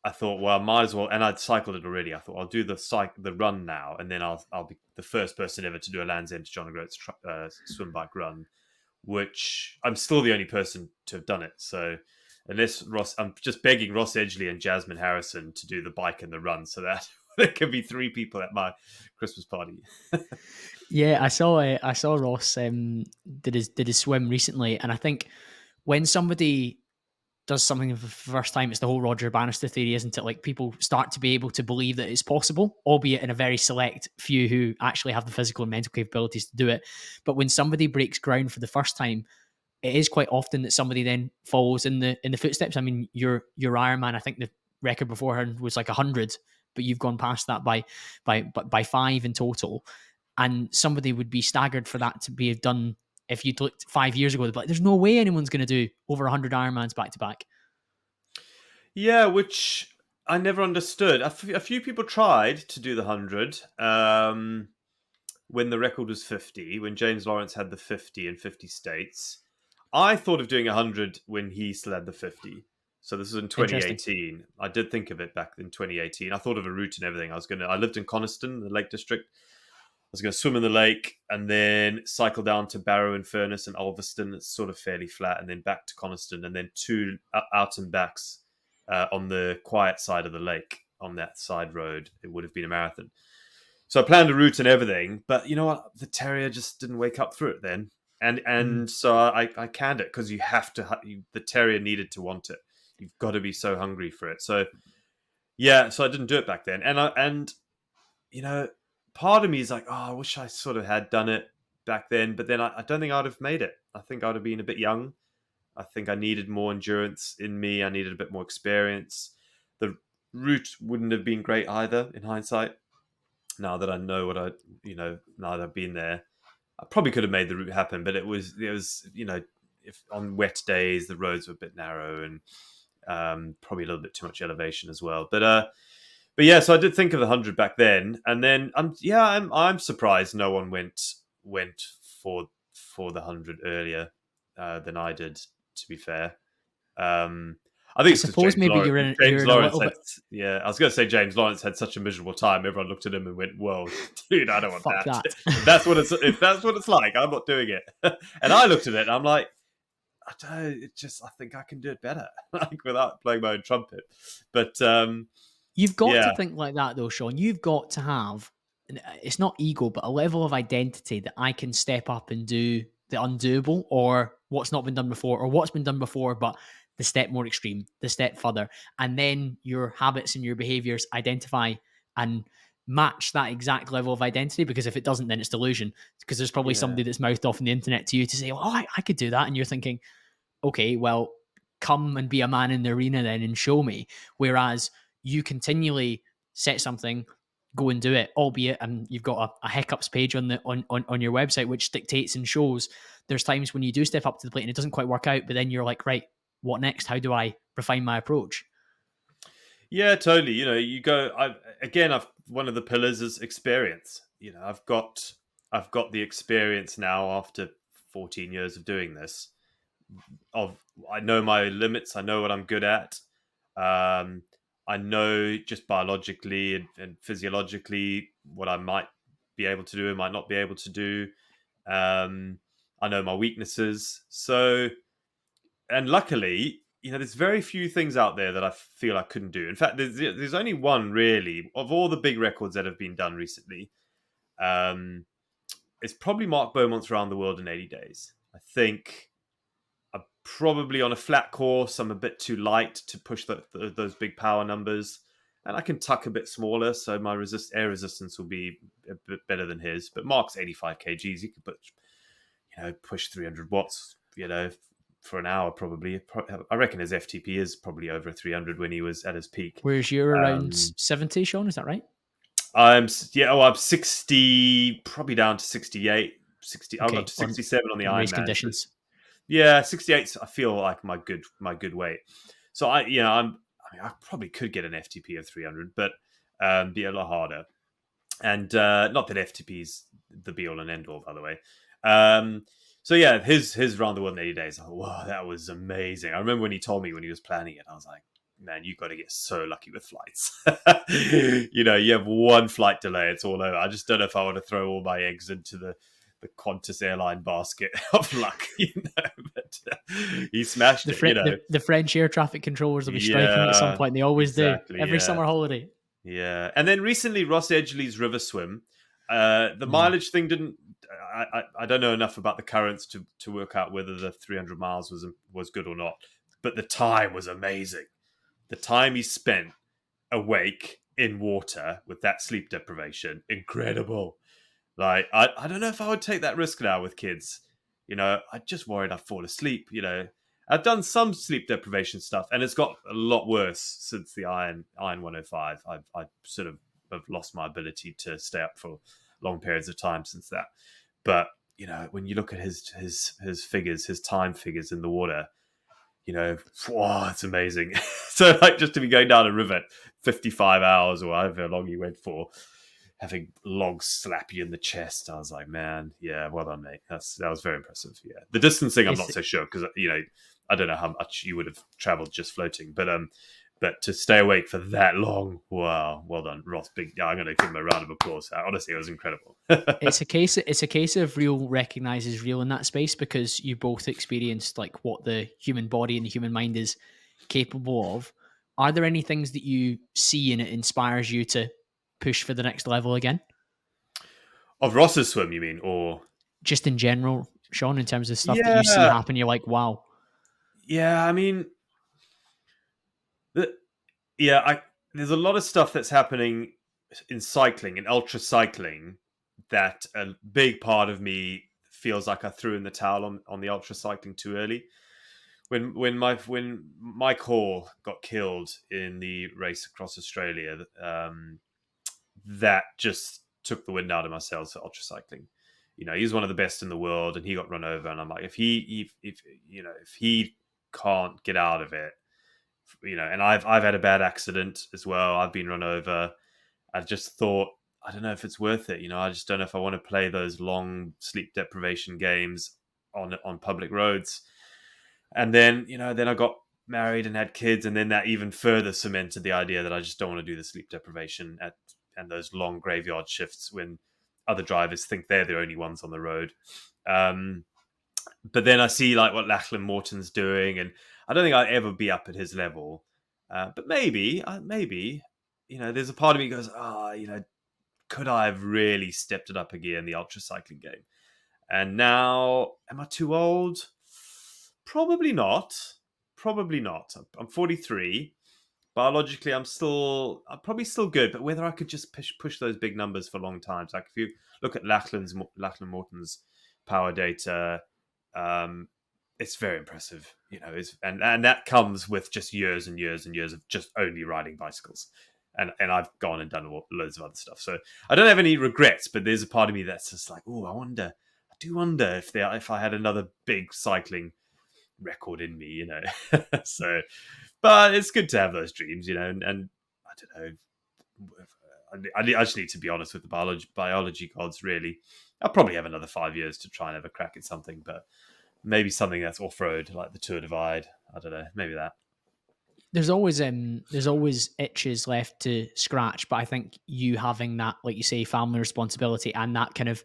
I thought, well, I might as well, and I'd cycled it already. I thought, I'll do the run now, and then I'll be the first person ever to do a Land's End to John O'Groats swim bike run, which I'm still the only person to have done it. So unless I'm just begging Ross Edgley and Jasmine Harrison to do the bike and the run, so that there can be 3 people at my Christmas party. Yeah, I saw Ross did his swim recently, and I think when somebody does something for the first time, it's the whole Roger Bannister theory, isn't it? Like, people start to be able to believe that it's possible, albeit in a very select few who actually have the physical and mental capabilities to do it. But when somebody breaks ground for the first time, it is quite often that somebody then follows in the footsteps. I mean, your Ironman, I think the record beforehand was like 100, but you've gone past that by 5 in total. And somebody would be staggered for that to be done. If you'd looked 5 years ago, they'd be like, there's no way anyone's going to do over 100 Ironmans back to back. Yeah, which I never understood. A few people tried to do the 100 when the record was 50, when James Lawrence had the 50 in 50 states. I thought of doing 100 when he still had the 50. So this was in Interesting. 2018. I did think of it back in 2018. I thought of a route and everything. I lived in Coniston, the Lake District. I was going to swim in the lake and then cycle down to Barrow and Furnace and Ulverston. It's sort of fairly flat, and then back to Coniston, and then two out and backs on the quiet side of the lake on that side road. It would have been a marathon. So I planned a route and everything, but you know what? The terrier just didn't wake up through it then, Mm. and so I canned it because you have to. The terrier needed to want it. You've got to be so hungry for it. So yeah, so I didn't do it back then, and you know, part of me is like, oh, I wish I sort of had done it back then, but then I don't think I'd have made it. I think I'd have been a bit young. I think I needed more endurance in me. I needed a bit more experience. The route wouldn't have been great either in hindsight. Now that I know what now that I've been there, I probably could have made the route happen, but it was, if on wet days the roads were a bit narrow and probably a little bit too much elevation as well. But yeah, so I did think of the 100 back then, and then I'm surprised no one went for the 100 earlier than I did. To be fair, I think I it's because suppose maybe you're James in a Lawrence little had, bit. yeah, I was going to say James Lawrence had such a miserable time. Everyone looked at him and went, "Whoa, dude, I don't want Fuck that." that. If that's what it's like, I'm not doing it. And I looked at it and I'm like, I don't. I think I can do it better, like without playing my own trumpet. But You've got yeah, to think like that, though, Sean. You've got to have, it's not ego, but a level of identity that I can step up and do the undoable, or what's not been done before, or what's been done before, but the step more extreme, the step further. And then your habits and your behaviors identify and match that exact level of identity. Because if it doesn't, then it's delusion. Because there's probably yeah. somebody that's mouthed off on the internet to you to say, "Oh, I could do that." And you're thinking, okay, well, come and be a man in the arena then and show me. Whereas you continually set something, go and do it, albeit, and you've got a hiccups page on the on your website which dictates and shows there's times when you do step up to the plate and it doesn't quite work out, but then you're like, right, what next? How do I refine my approach? Yeah, totally. You go. I've one of the pillars is experience. I've got the experience now after 14 years of doing this. I know my limits. I know what I'm good at. Um, I know just biologically and physiologically what I might be able to do and might not be able to do. I know my weaknesses. So, and luckily, there's very few things out there that I feel I couldn't do. In fact, there's only one really of all the big records that have been done recently. It's probably Mark Beaumont's Around the World in 80 Days. I think I'm probably on a flat course. I'm a bit too light to push those big power numbers, and I can tuck a bit smaller, so my air resistance will be a bit better than his. But Mark's 85 kgs. He could push 300 watts. For an hour probably. I reckon his FTP is probably over 300 when he was at his peak. Whereas you're around Um, 70, Sean, is that right? I'm 60, probably down to 68, 60. I got Okay, to 67 on the on race Ironman. So conditions. yeah, 68. I feel like my good weight. So I probably could get an FTP of 300, but be a lot harder. And not that FTP is the be all and end all, by the way. So yeah, his Round the World in 80 Days. I thought, wow, that was amazing. I remember when he told me when he was planning it, I was like, man, you got to get so lucky with flights. You have one flight delay, it's all over. I just don't know if I want to throw all my eggs into the Qantas airline basket of luck, But he smashed The, it, the French air traffic controllers will be striking me at some Yeah, point. They always do. exactly. Every Yeah. summer holiday. Yeah, and then recently Ross Edgley's River Swim. The Mm. mileage thing didn't. I don't know enough about the currents to work out whether the 300 miles was good or not. But the time was amazing. The time he spent awake in water with that sleep deprivation, incredible. Like I don't know if I would take that risk now with kids. I just worried I'd fall asleep. I've done some sleep deprivation stuff, and it's got a lot worse since the Iron 105. I sort of have lost my ability to stay up for long periods of time since that. But when you look at his figures, his time figures in the water, wow, it's amazing. So like just to be going down a river 55 hours or however long you went for, having logs slap you in the chest, I was like, man, yeah, well done, mate. That was very impressive. Yeah, the distancing, I'm not It's so sure because I don't know how much you would have traveled just floating, but to stay awake for that long, wow, well done, Ross. I'm going to give him a round of applause. Honestly, it was incredible. It's a case of real recognizes real in that space, because you both experienced like what the human body and the human mind is capable of. Are there any things that you see and it inspires you to push for the next level again? Of Ross's swim, you mean, or Just in general, Sean, in terms of stuff that you see yeah, happen, you're like, wow. yeah. I mean, the, yeah, there's a lot of stuff that's happening in cycling, in ultra cycling, that a big part of me feels like I threw in the towel on the ultra cycling too early. When Mike Hall got killed in the race across Australia, that just took the wind out of my sails for ultra cycling. You know, he's one of the best in the world, and he got run over, and I'm like, if he can't get out of it, you know, and I've had a bad accident as well. I've been run over. I just thought, I don't know if it's worth it. You know, I just don't know if I want to play those long sleep deprivation games on public roads. And then, you know, then I got married and had kids, and then that even further cemented the idea that I just don't want to do the sleep deprivation and those long graveyard shifts when other drivers think they're the only ones on the road. Um, but then I see like what Lachlan Morton's doing, and I don't think I'd ever be up at his level. But maybe, you know, there's a part of me that goes, you know, could I have really stepped it up a gear in the ultra cycling game? And now, am I too old? Probably not. Probably not. I'm 43. Biologically, I'm probably still good, but whether I could just push those big numbers for long times, like if you look at Lachlan Morton's power data, it's very impressive. You know, and that comes with just years and years and years of just only riding bicycles. And I've gone and done loads of other stuff. So I don't have any regrets, but there's a part of me that's just like, oh, I do wonder if I had another big cycling record in me, you know. So, but it's good to have those dreams, you know. And I don't know. I just need to be honest with the biology gods. Really, I'll probably have another 5 years to try and have a crack at something, but maybe something that's off road, like the Tour Divide. I don't know. Maybe that. There's always itches left to scratch, but I think you having that, like you say, family responsibility and that kind of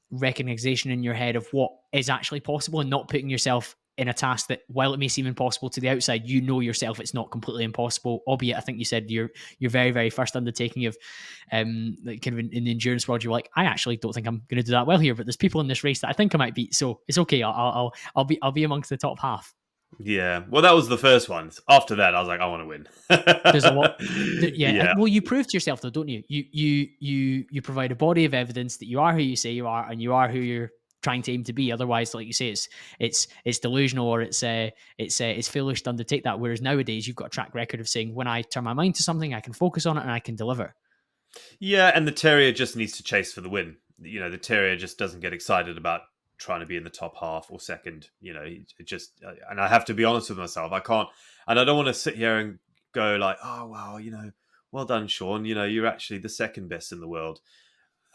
recognition in your head of what is actually possible, and not putting yourself in a task that, while it may seem impossible to the outside, you know yourself it's not completely impossible. Albeit, I think you said your very, very first undertaking of like kind of in the endurance world, you're like, I actually don't think I'm going to do that well here, but there's people in this race that I think I might beat, so it's okay. I'll be amongst the top half. Yeah. Well, that was the first one. After that, I was like, I want to win. There's a lot. Yeah. Yeah. Well, you prove to yourself though, don't you? You provide a body of evidence that you are who you say you are, and you are who you're trying to aim to be. Otherwise, like you say, it's delusional, or it's foolish to undertake that. Whereas nowadays, you've got a track record of saying, when I turn my mind to something, I can focus on it and I can deliver. Yeah, and the terrier just needs to chase for the win. You know, the terrier just doesn't get excited about trying to be in the top half or second. You know, it just, and I have to be honest with myself. I can't, and I don't want to sit here and go like, oh wow, you know, well done, Sean. You know, you're actually the second best in the world.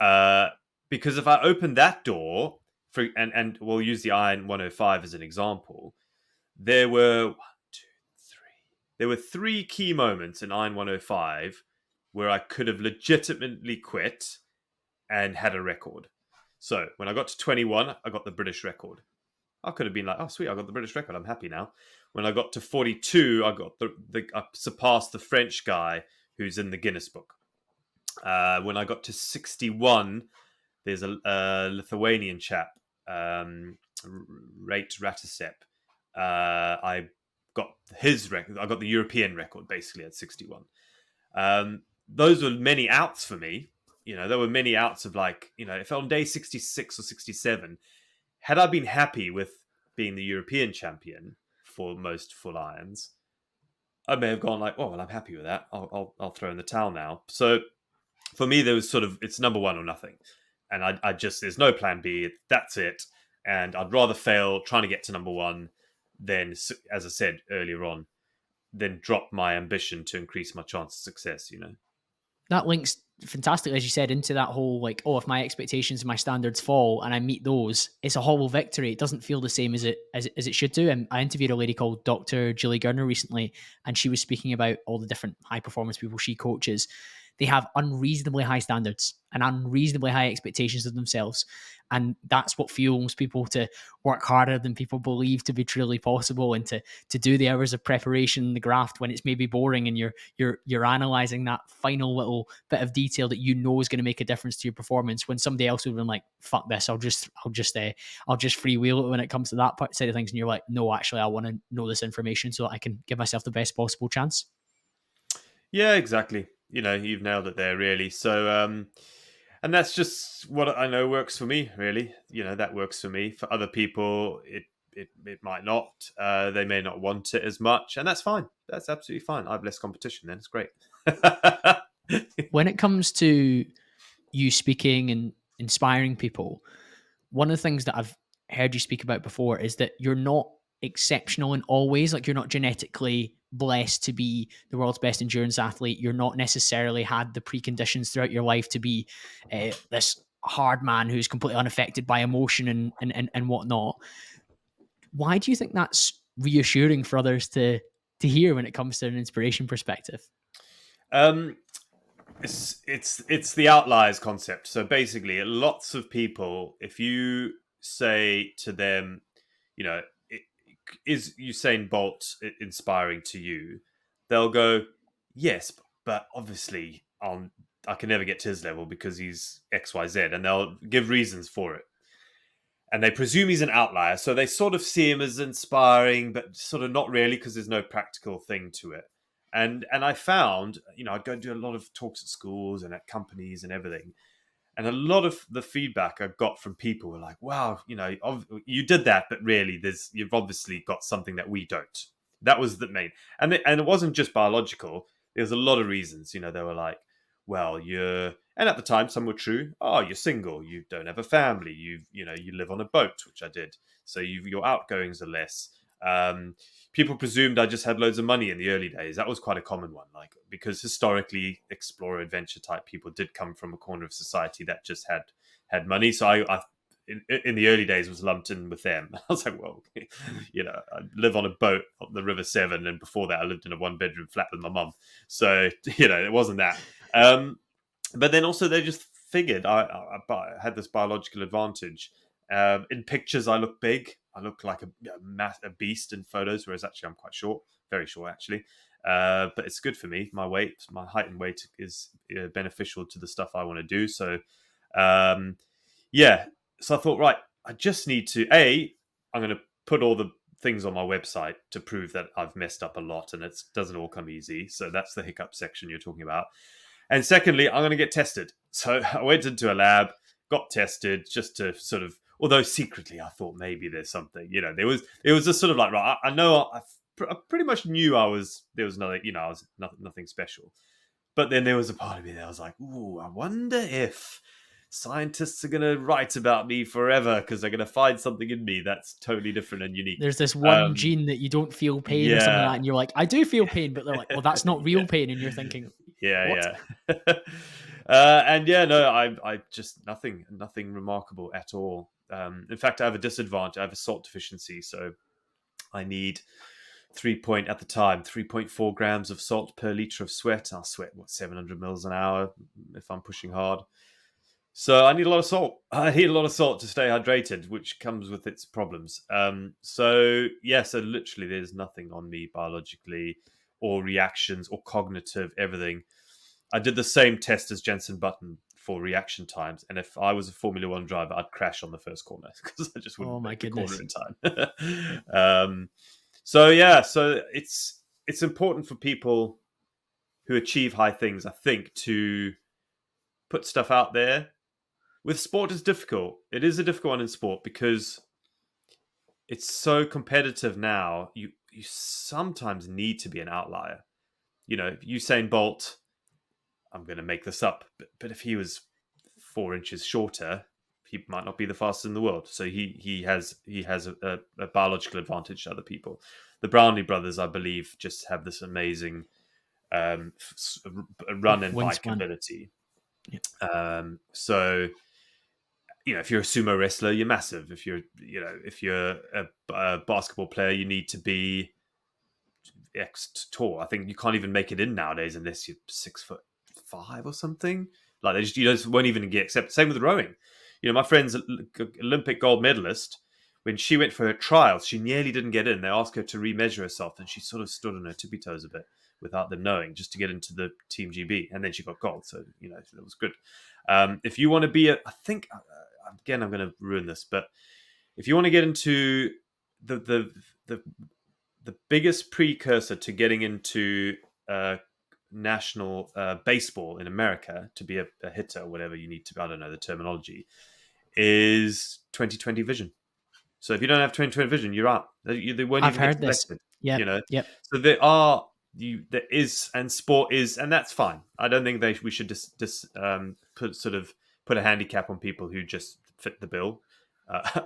Uh, because if I open that door for, and we'll use the Iron 105 as an example, there were one, two, three. There were three key moments in Iron 105 where I could have legitimately quit and had a record. So when I got to 21, I got the British record. I could have been like, oh sweet, I got the British record. I'm happy now. When I got to 42, I got I surpassed the French guy who's in the Guinness book. When I got to 61, there's a Lithuanian chap, Rate Ratasep. I got his record. I got the European record basically at 61. Those were many outs for me. You know, there were many outs of like, you know, if on day 66 or 67, had I been happy with being the European champion for most full irons, I may have gone like, oh, well, I'm happy with that. I'll throw in the towel now. So for me, there was sort of, it's number one or nothing. And I just, there's no plan B. That's it. And I'd rather fail trying to get to number one than, as I said earlier on, then drop my ambition to increase my chance of success, you know? That links fantastic, as you said, into that whole like, oh, if my expectations and my standards fall and I meet those, it's a hollow victory. It doesn't feel the same as it should do. And I interviewed a lady called Dr. Julie Gurner recently, and she was speaking about all the different high performance people she coaches. They have unreasonably high standards and unreasonably high expectations of themselves. And that's what fuels people to work harder than people believe to be truly possible, and to do the hours of preparation, the graft when it's maybe boring, and you're analyzing that final little bit of detail that you know is going to make a difference to your performance, when somebody else would have been like, fuck this, I'll just freewheel it when it comes to that side of things. And you're like, no, actually I want to know this information so that I can give myself the best possible chance. Yeah, exactly. You've nailed it there, really. So, and that's just what I know works for me, really. That works for me. For other people, it might not. They may not want it as much, and that's fine. That's absolutely fine. I have less competition, then it's great. When it comes to you speaking and inspiring people, one of the things that I've heard you speak about before is that you're not exceptional in all ways. Like, you're not genetically blessed to be the world's best endurance athlete. You're not necessarily had the preconditions throughout your life to be this hard man who's completely unaffected by emotion and whatnot. Why do you think that's reassuring for others to hear when it comes to an inspiration perspective? um, it's the outliers concept. So basically, lots of people, if you say to them, you know, is Usain Bolt inspiring to you? They'll go, yes, but obviously, I can never get to his level because he's X, Y, Z, and they'll give reasons for it. And they presume he's an outlier, so they sort of see him as inspiring, but sort of not really, because there's no practical thing to it. And I found, I'd go and do a lot of talks at schools and at companies and everything, and a lot of the feedback I got from people were like, "Wow, you did that, but really, you've obviously got something that we don't." That was the main, and it wasn't just biological. There was a lot of reasons. They were like, "Well, and at the time, some were true. Oh, you're single. You don't have a family. You live on a boat, which I did. So your outgoings are less." People presumed I just had loads of money in the early days. That was quite a common one, like, because historically, explorer adventure type people did come from a corner of society that just had money. So I in the early days was lumped in with them. I was like, well, I live on a boat on the River Severn, and before that, I lived in a 1-bedroom flat with my mum. So it wasn't that. But then also they just figured I had this biological advantage. In pictures, I look big. I look like a beast in photos, whereas actually I'm quite short, very short actually. But it's good for me. My height and weight is beneficial to the stuff I want to do. So, yeah. So I thought, right, I just need to, I'm going to put all the things on my website to prove that I've messed up a lot, and it doesn't all come easy. So that's the hiccup section you're talking about. And secondly, I'm going to get tested. So I went into a lab, got tested just to sort of, although secretly I thought maybe there's something, there was a sort of like, right, I know I pretty much knew there was nothing, I was nothing special. But then there was a part of me that was like, ooh, I wonder if scientists are going to write about me forever because they're going to find something in me that's totally different and unique. There's this one gene that you don't feel pain or something like Yeah. that, and you're like, I do feel pain, but they're like, well, that's not real Yeah. pain, and you're thinking, what? Yeah. And yeah, no, I just nothing remarkable at all. In fact, I have a disadvantage. I have a salt deficiency, so I need 3.4 grams of salt per liter of sweat. I'll sweat 700 mils an hour if I'm pushing hard. So I need a lot of salt. I need a lot of salt to stay hydrated, which comes with its problems. So literally there's nothing on me biologically or reactions or cognitive, everything. I did the same test as Jensen Button for reaction times, and if I was a Formula One driver, I'd crash on the first corner because I just wouldn't Oh my make the goodness. corner in time. So it's important for people who achieve high things, I think, to put stuff out there. With sport, it's difficult. It is a difficult one in sport because it's so competitive now. You sometimes need to be an outlier. Usain Bolt, I'm going to make this up, but if he was 4 inches shorter, he might not be the fastest in the world. So he has a biological advantage to other people. The Brownlee brothers, I believe, just have this amazing run and bike Wingspan. ability. Yeah. So if you're a sumo wrestler, you're massive. If you're a basketball player, you need to be X tall. I think you can't even make it in nowadays unless you're 6'5" or something. Like you just won't even get accepted. Same with rowing. My friend's Olympic gold medalist. When she went for her trials, she nearly didn't get in. They asked her to remeasure herself, and she sort of stood on her tippy toes a bit without them knowing, just to get into the Team GB. And then she got gold, so that was good. If you want to be I think again, I'm going to ruin this, but if you want to get into the biggest precursor to getting into national baseball in America, to be a hitter or whatever you need to be, I don't know the terminology, is 20/20 vision. So if you don't have 20/20 vision, you're out. They won't I've even get heard this. selected. Yep. Yep. So there is, and sport is, and that's fine. I don't think we should put a handicap on people who just fit the bill.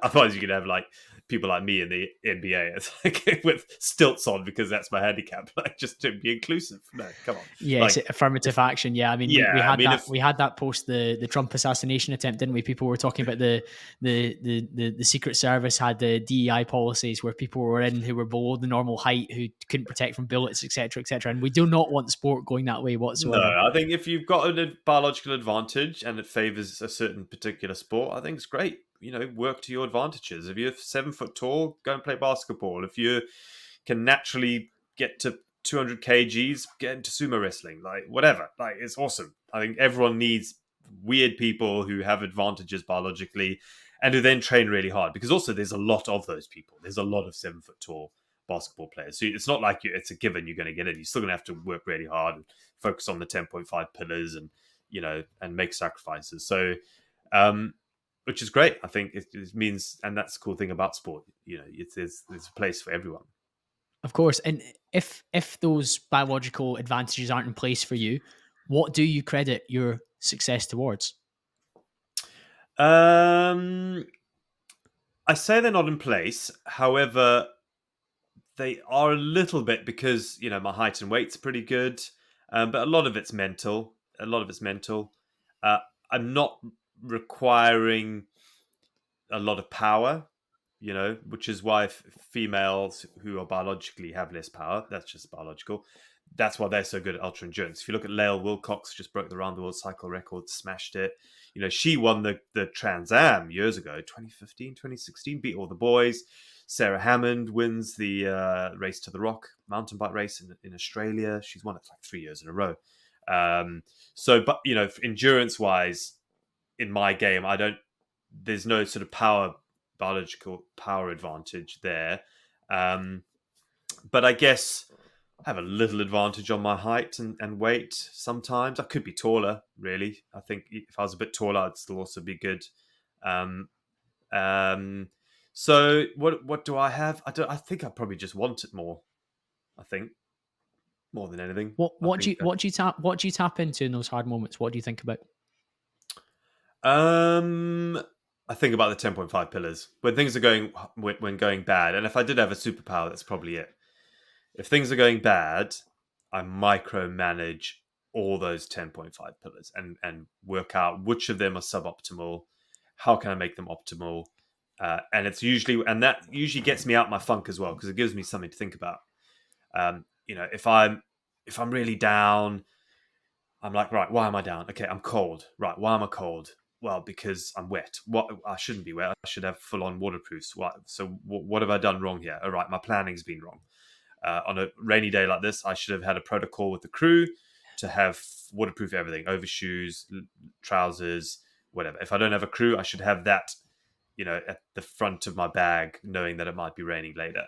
Otherwise, you could have like people like me in the NBA with stilts on because that's my handicap. Like, just to be inclusive. No, come on. Yes, Like, affirmative action. Yeah, I mean, we yeah, had I mean, that. We had that post the Trump assassination attempt, didn't we? People were talking about the Secret Service had the DEI policies where people were in who were below the normal height, who couldn't protect from bullets, etc., etc. And we do not want sport going that way no, whatsoever. I think if you've got a biological advantage and it favors a certain particular sport, I think it's great. Work to your advantages. If you're 7 foot tall, go and play basketball. If you can naturally get to 200 kgs, get into sumo wrestling. Like, whatever. Like, it's awesome. I think everyone needs weird people who have advantages biologically and who then train really hard, because also there's a lot of those people. There's a lot of 7 foot tall basketball players. So it's not like it's a given you're going to get in. You're still going to have to work really hard and focus on the 10.5 pillars and and make sacrifices. So which is great. I think it means, and that's the cool thing about sport. There's a place for everyone. Of course, and if those biological advantages aren't in place for you, what do you credit your success towards? I say they're not in place. However, they are a little bit, because my height and weight's pretty good, but a lot of it's mental. A lot of it's mental. I'm not requiring a lot of power, which is why females who are biologically have less power. That's just biological. That's why they're so good at ultra endurance. If you look at Lael Wilcox, just broke the round the world cycle record, smashed it. She won the Trans Am years ago, 2015, 2016, beat all the boys. Sarah Hammond wins the Race to the Rock mountain bike race in Australia. She's won it like 3 years in a row. But endurance wise, in my game, there's no sort of biological power advantage there. But I guess I have a little advantage on my height and weight sometimes. I could be taller, really. I think if I was a bit taller, I'd still also be good. So what do I have? I think I probably just want it more. I think more than anything. What do you tap into in those hard moments? What do you think about? I think about the 10.5 pillars when things are going bad, and if I did have a superpower, that's probably it. If things are going bad, I micromanage all those 10.5 pillars and work out which of them are suboptimal. How can I make them optimal? And that usually gets me out my funk as well, because it gives me something to think about. If I'm really down, I'm like, right, why am I down? Okay, I'm cold. Right, why am I cold? Well, because I'm wet. What I shouldn't be wet. I should have full-on waterproofs. What have I done wrong here? All right, my planning's been wrong. On a rainy day like this, I should have had a protocol with the crew to have waterproof everything: overshoes, trousers, whatever. If I don't have a crew, I should have that, at the front of my bag, knowing that it might be raining later.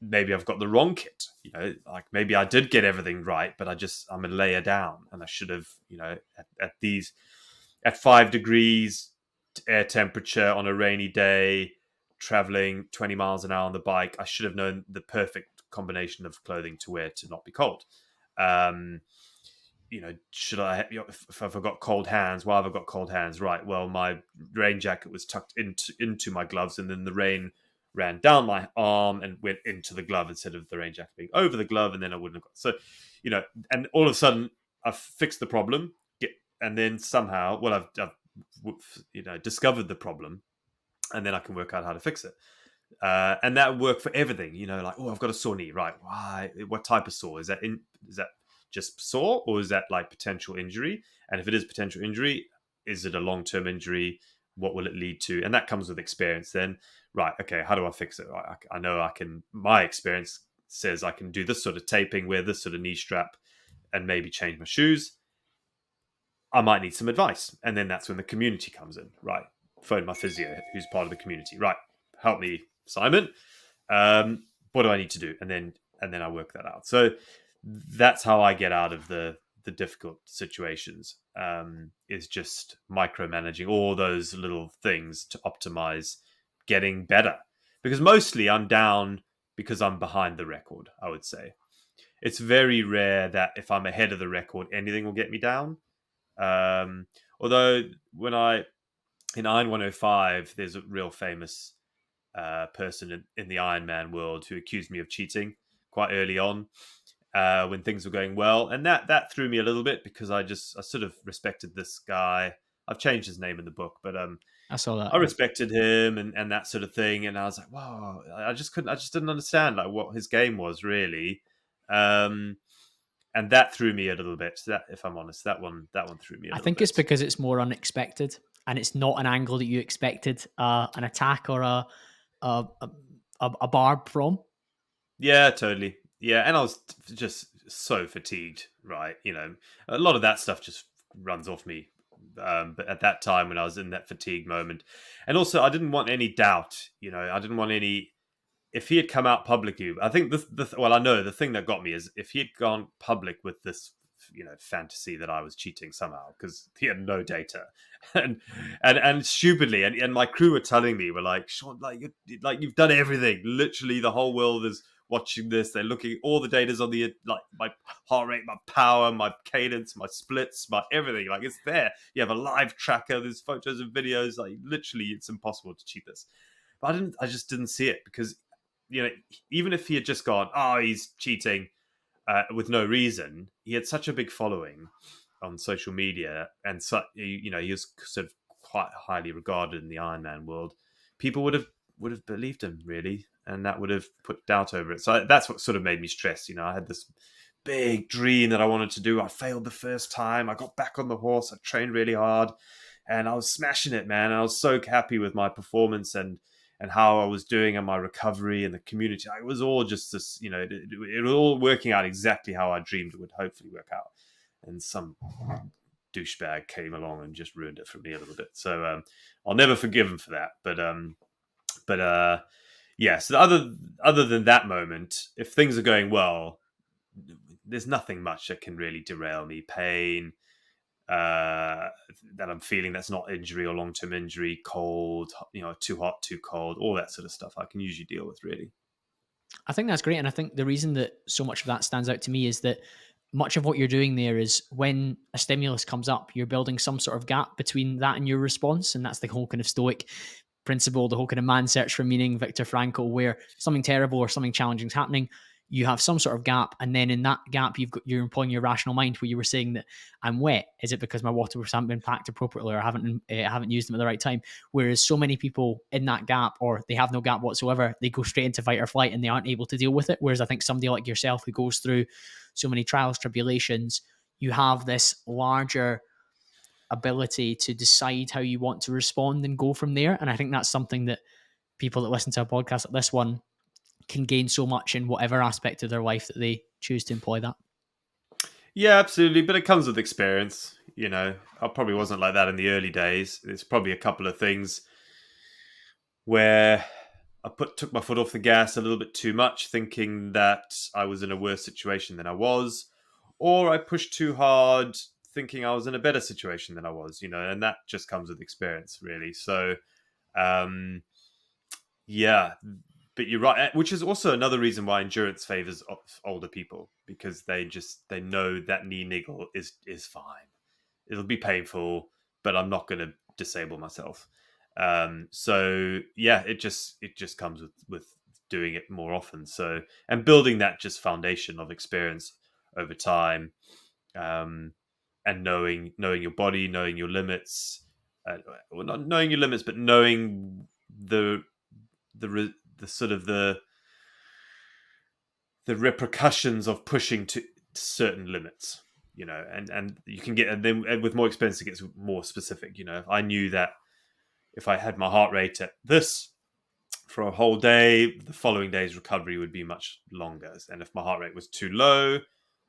Maybe I've got the wrong kit. Like maybe I did get everything right, but I'm a layer down, and I should have, at 5 degrees air temperature on a rainy day, traveling 20 miles an hour on the bike, I should have known the perfect combination of clothing to wear to not be cold. Should I, if I've got cold hands, why have I got cold hands? Right. Well, my rain jacket was tucked into my gloves, and then the rain ran down my arm and went into the glove instead of the rain jacket being over the glove, and then I wouldn't have got. So, and all of a sudden I've fixed the problem, and then somehow, well, I've discovered the problem, and then I can work out how to fix it. And that would work for everything, like, oh, I've got a sore knee, right? Why? What type of sore? Is that just sore, or is that like potential injury? And if it is potential injury, is it a long-term injury? What will it lead to? And that comes with experience. Then, right, okay, how do I fix it? Right, I know I can. My experience says I can do this sort of taping, wear this sort of knee strap, and maybe change my shoes. I might need some advice, and then that's when the community comes in. Right, phone my physio, who's part of the community. Right, help me, Simon. What do I need to do? And then I work that out. So that's how I get out of the difficult situations. Is just micromanaging all those little things to optimize getting better. Because mostly I'm down because I'm behind the record, I would say. It's very rare that if I'm ahead of the record, anything will get me down. Um, Although in Iron 105, there's a real famous person in the Ironman world who accused me of cheating quite early on when things were going well, and that threw me a little bit because I sort of respected this guy. I've changed his name in the book, but I saw that. I respected him and that sort of thing, and I was like, wow, I just didn't understand like what his game was really. And that threw me a little bit. So that, if I'm honest, that one threw me a I little think it's bit. because it's more unexpected and it's not an angle that you expected an attack or a, a, a barb from. Yeah, totally. Yeah, and I was just so fatigued, right? A lot of that stuff just runs off me. But at that time, when I was in that fatigue moment, and also I didn't want any doubt. I didn't want any. If he had come out publicly, I think well, I know the thing that got me is if he had gone public with this, fantasy that I was cheating somehow because he had no data, and stupidly, and my crew were telling me, were like, Sean, you've done everything. Literally, the whole world is watching this. They're looking, all the data's on the, like, my heart rate, my power, my cadence, my splits, my everything. Like, it's there. You have a live tracker. There's photos and videos. Like, literally, it's impossible to cheat this. But I just didn't see it because, even if he had just gone, oh, he's cheating with no reason, he had such a big following on social media, and so, he was sort of quite highly regarded in the Ironman world. People would have believed him, really, and that would have put doubt over it. So that's what sort of made me stress. I had this big dream that I wanted to do. I failed the first time. I got back on the horse. I trained really hard, and I was smashing it, man. I was so happy with my performance and how I was doing and my recovery and the community. It was all just this, it was all working out exactly how I dreamed it would hopefully work out. And some douchebag came along and just ruined it for me a little bit. So I'll never forgive him for that. But yeah. So other than that moment, if things are going well, there's nothing much that can really derail me. Pain, that I'm feeling that's not injury or long-term injury, cold, too hot, too cold, all that sort of stuff I can usually deal with, really. I think that's great. And I think the reason that so much of that stands out to me is that much of what you're doing there is when a stimulus comes up, you're building some sort of gap between that and your response. And that's the whole kind of stoic principle, the whole kind of man's search for meaning, Viktor Frankl, where something terrible or something challenging is happening, you have some sort of gap, and then in that gap you're employing your rational mind, where you were saying that I'm wet. Is it because my water haven't been packed appropriately, or I haven't used them at the right time? Whereas so many people in that gap, or they have no gap whatsoever, they go straight into fight or flight and they aren't able to deal with it. Whereas I think somebody like yourself, who goes through so many trials, tribulations, you have this larger ability to decide how you want to respond and go from there. And I think that's something that people that listen to a podcast like this one can gain so much in whatever aspect of their life that they choose to employ that. Yeah, absolutely. But it comes with experience. I probably wasn't like that in the early days. There's probably a couple of things where I took my foot off the gas a little bit too much, thinking that I was in a worse situation than I was, or I pushed too hard, thinking I was in a better situation than I was. And that just comes with experience, really. So, yeah. But you're right, which is also another reason why endurance favors older people, because they know that knee niggle is fine. It'll be painful, but I'm not going to disable myself. So yeah, it just comes with doing it more often. So, and building that just foundation of experience over time, and knowing your body, knowing your limits, well, not knowing your limits, but knowing the the sort of the repercussions of pushing to certain limits, and you can get, and then with more experience it gets more specific. If I knew that if I had my heart rate at this for a whole day, the following day's recovery would be much longer, and if my heart rate was too low,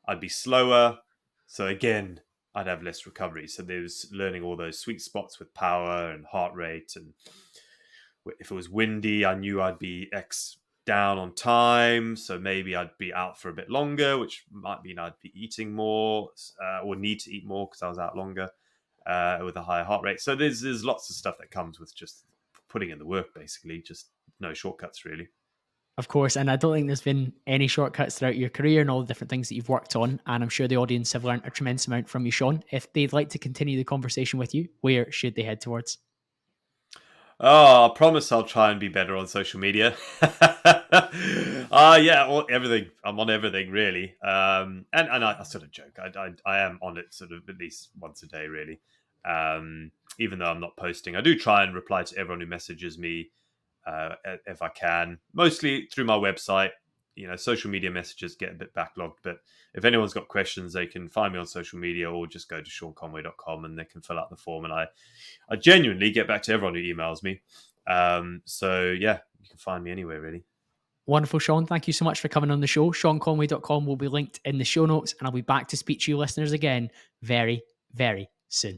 I'd be slower, so again I'd have less recovery. So there's learning all those sweet spots with power and heart rate, and if it was windy, I knew I'd be X down on time, so maybe I'd be out for a bit longer, which might mean I'd be eating more, or need to eat more because I was out longer with a higher heart rate. So there's lots of stuff that comes with just putting in the work, basically. Just no shortcuts, really. Of course, and I don't think there's been any shortcuts throughout your career and all the different things that you've worked on. And I'm sure the audience have learned a tremendous amount from you, Sean. If they'd like to continue the conversation with you, where should they head towards? Oh, I promise I'll try and be better on social media. Yeah, everything. I'm on everything, really. And I sort of joke. I am on it sort of at least once a day, really. Even though I'm not posting, I do try and reply to everyone who messages me if I can. Mostly through my website. Social media messages get a bit backlogged, but if anyone's got questions, they can find me on social media or just go to seanconway.com and they can fill out the form. And I genuinely get back to everyone who emails me. So yeah, you can find me anywhere, really. Wonderful, Sean. Thank you so much for coming on the show. SeanConway.com will be linked in the show notes, and I'll be back to speak to you listeners again very, very soon.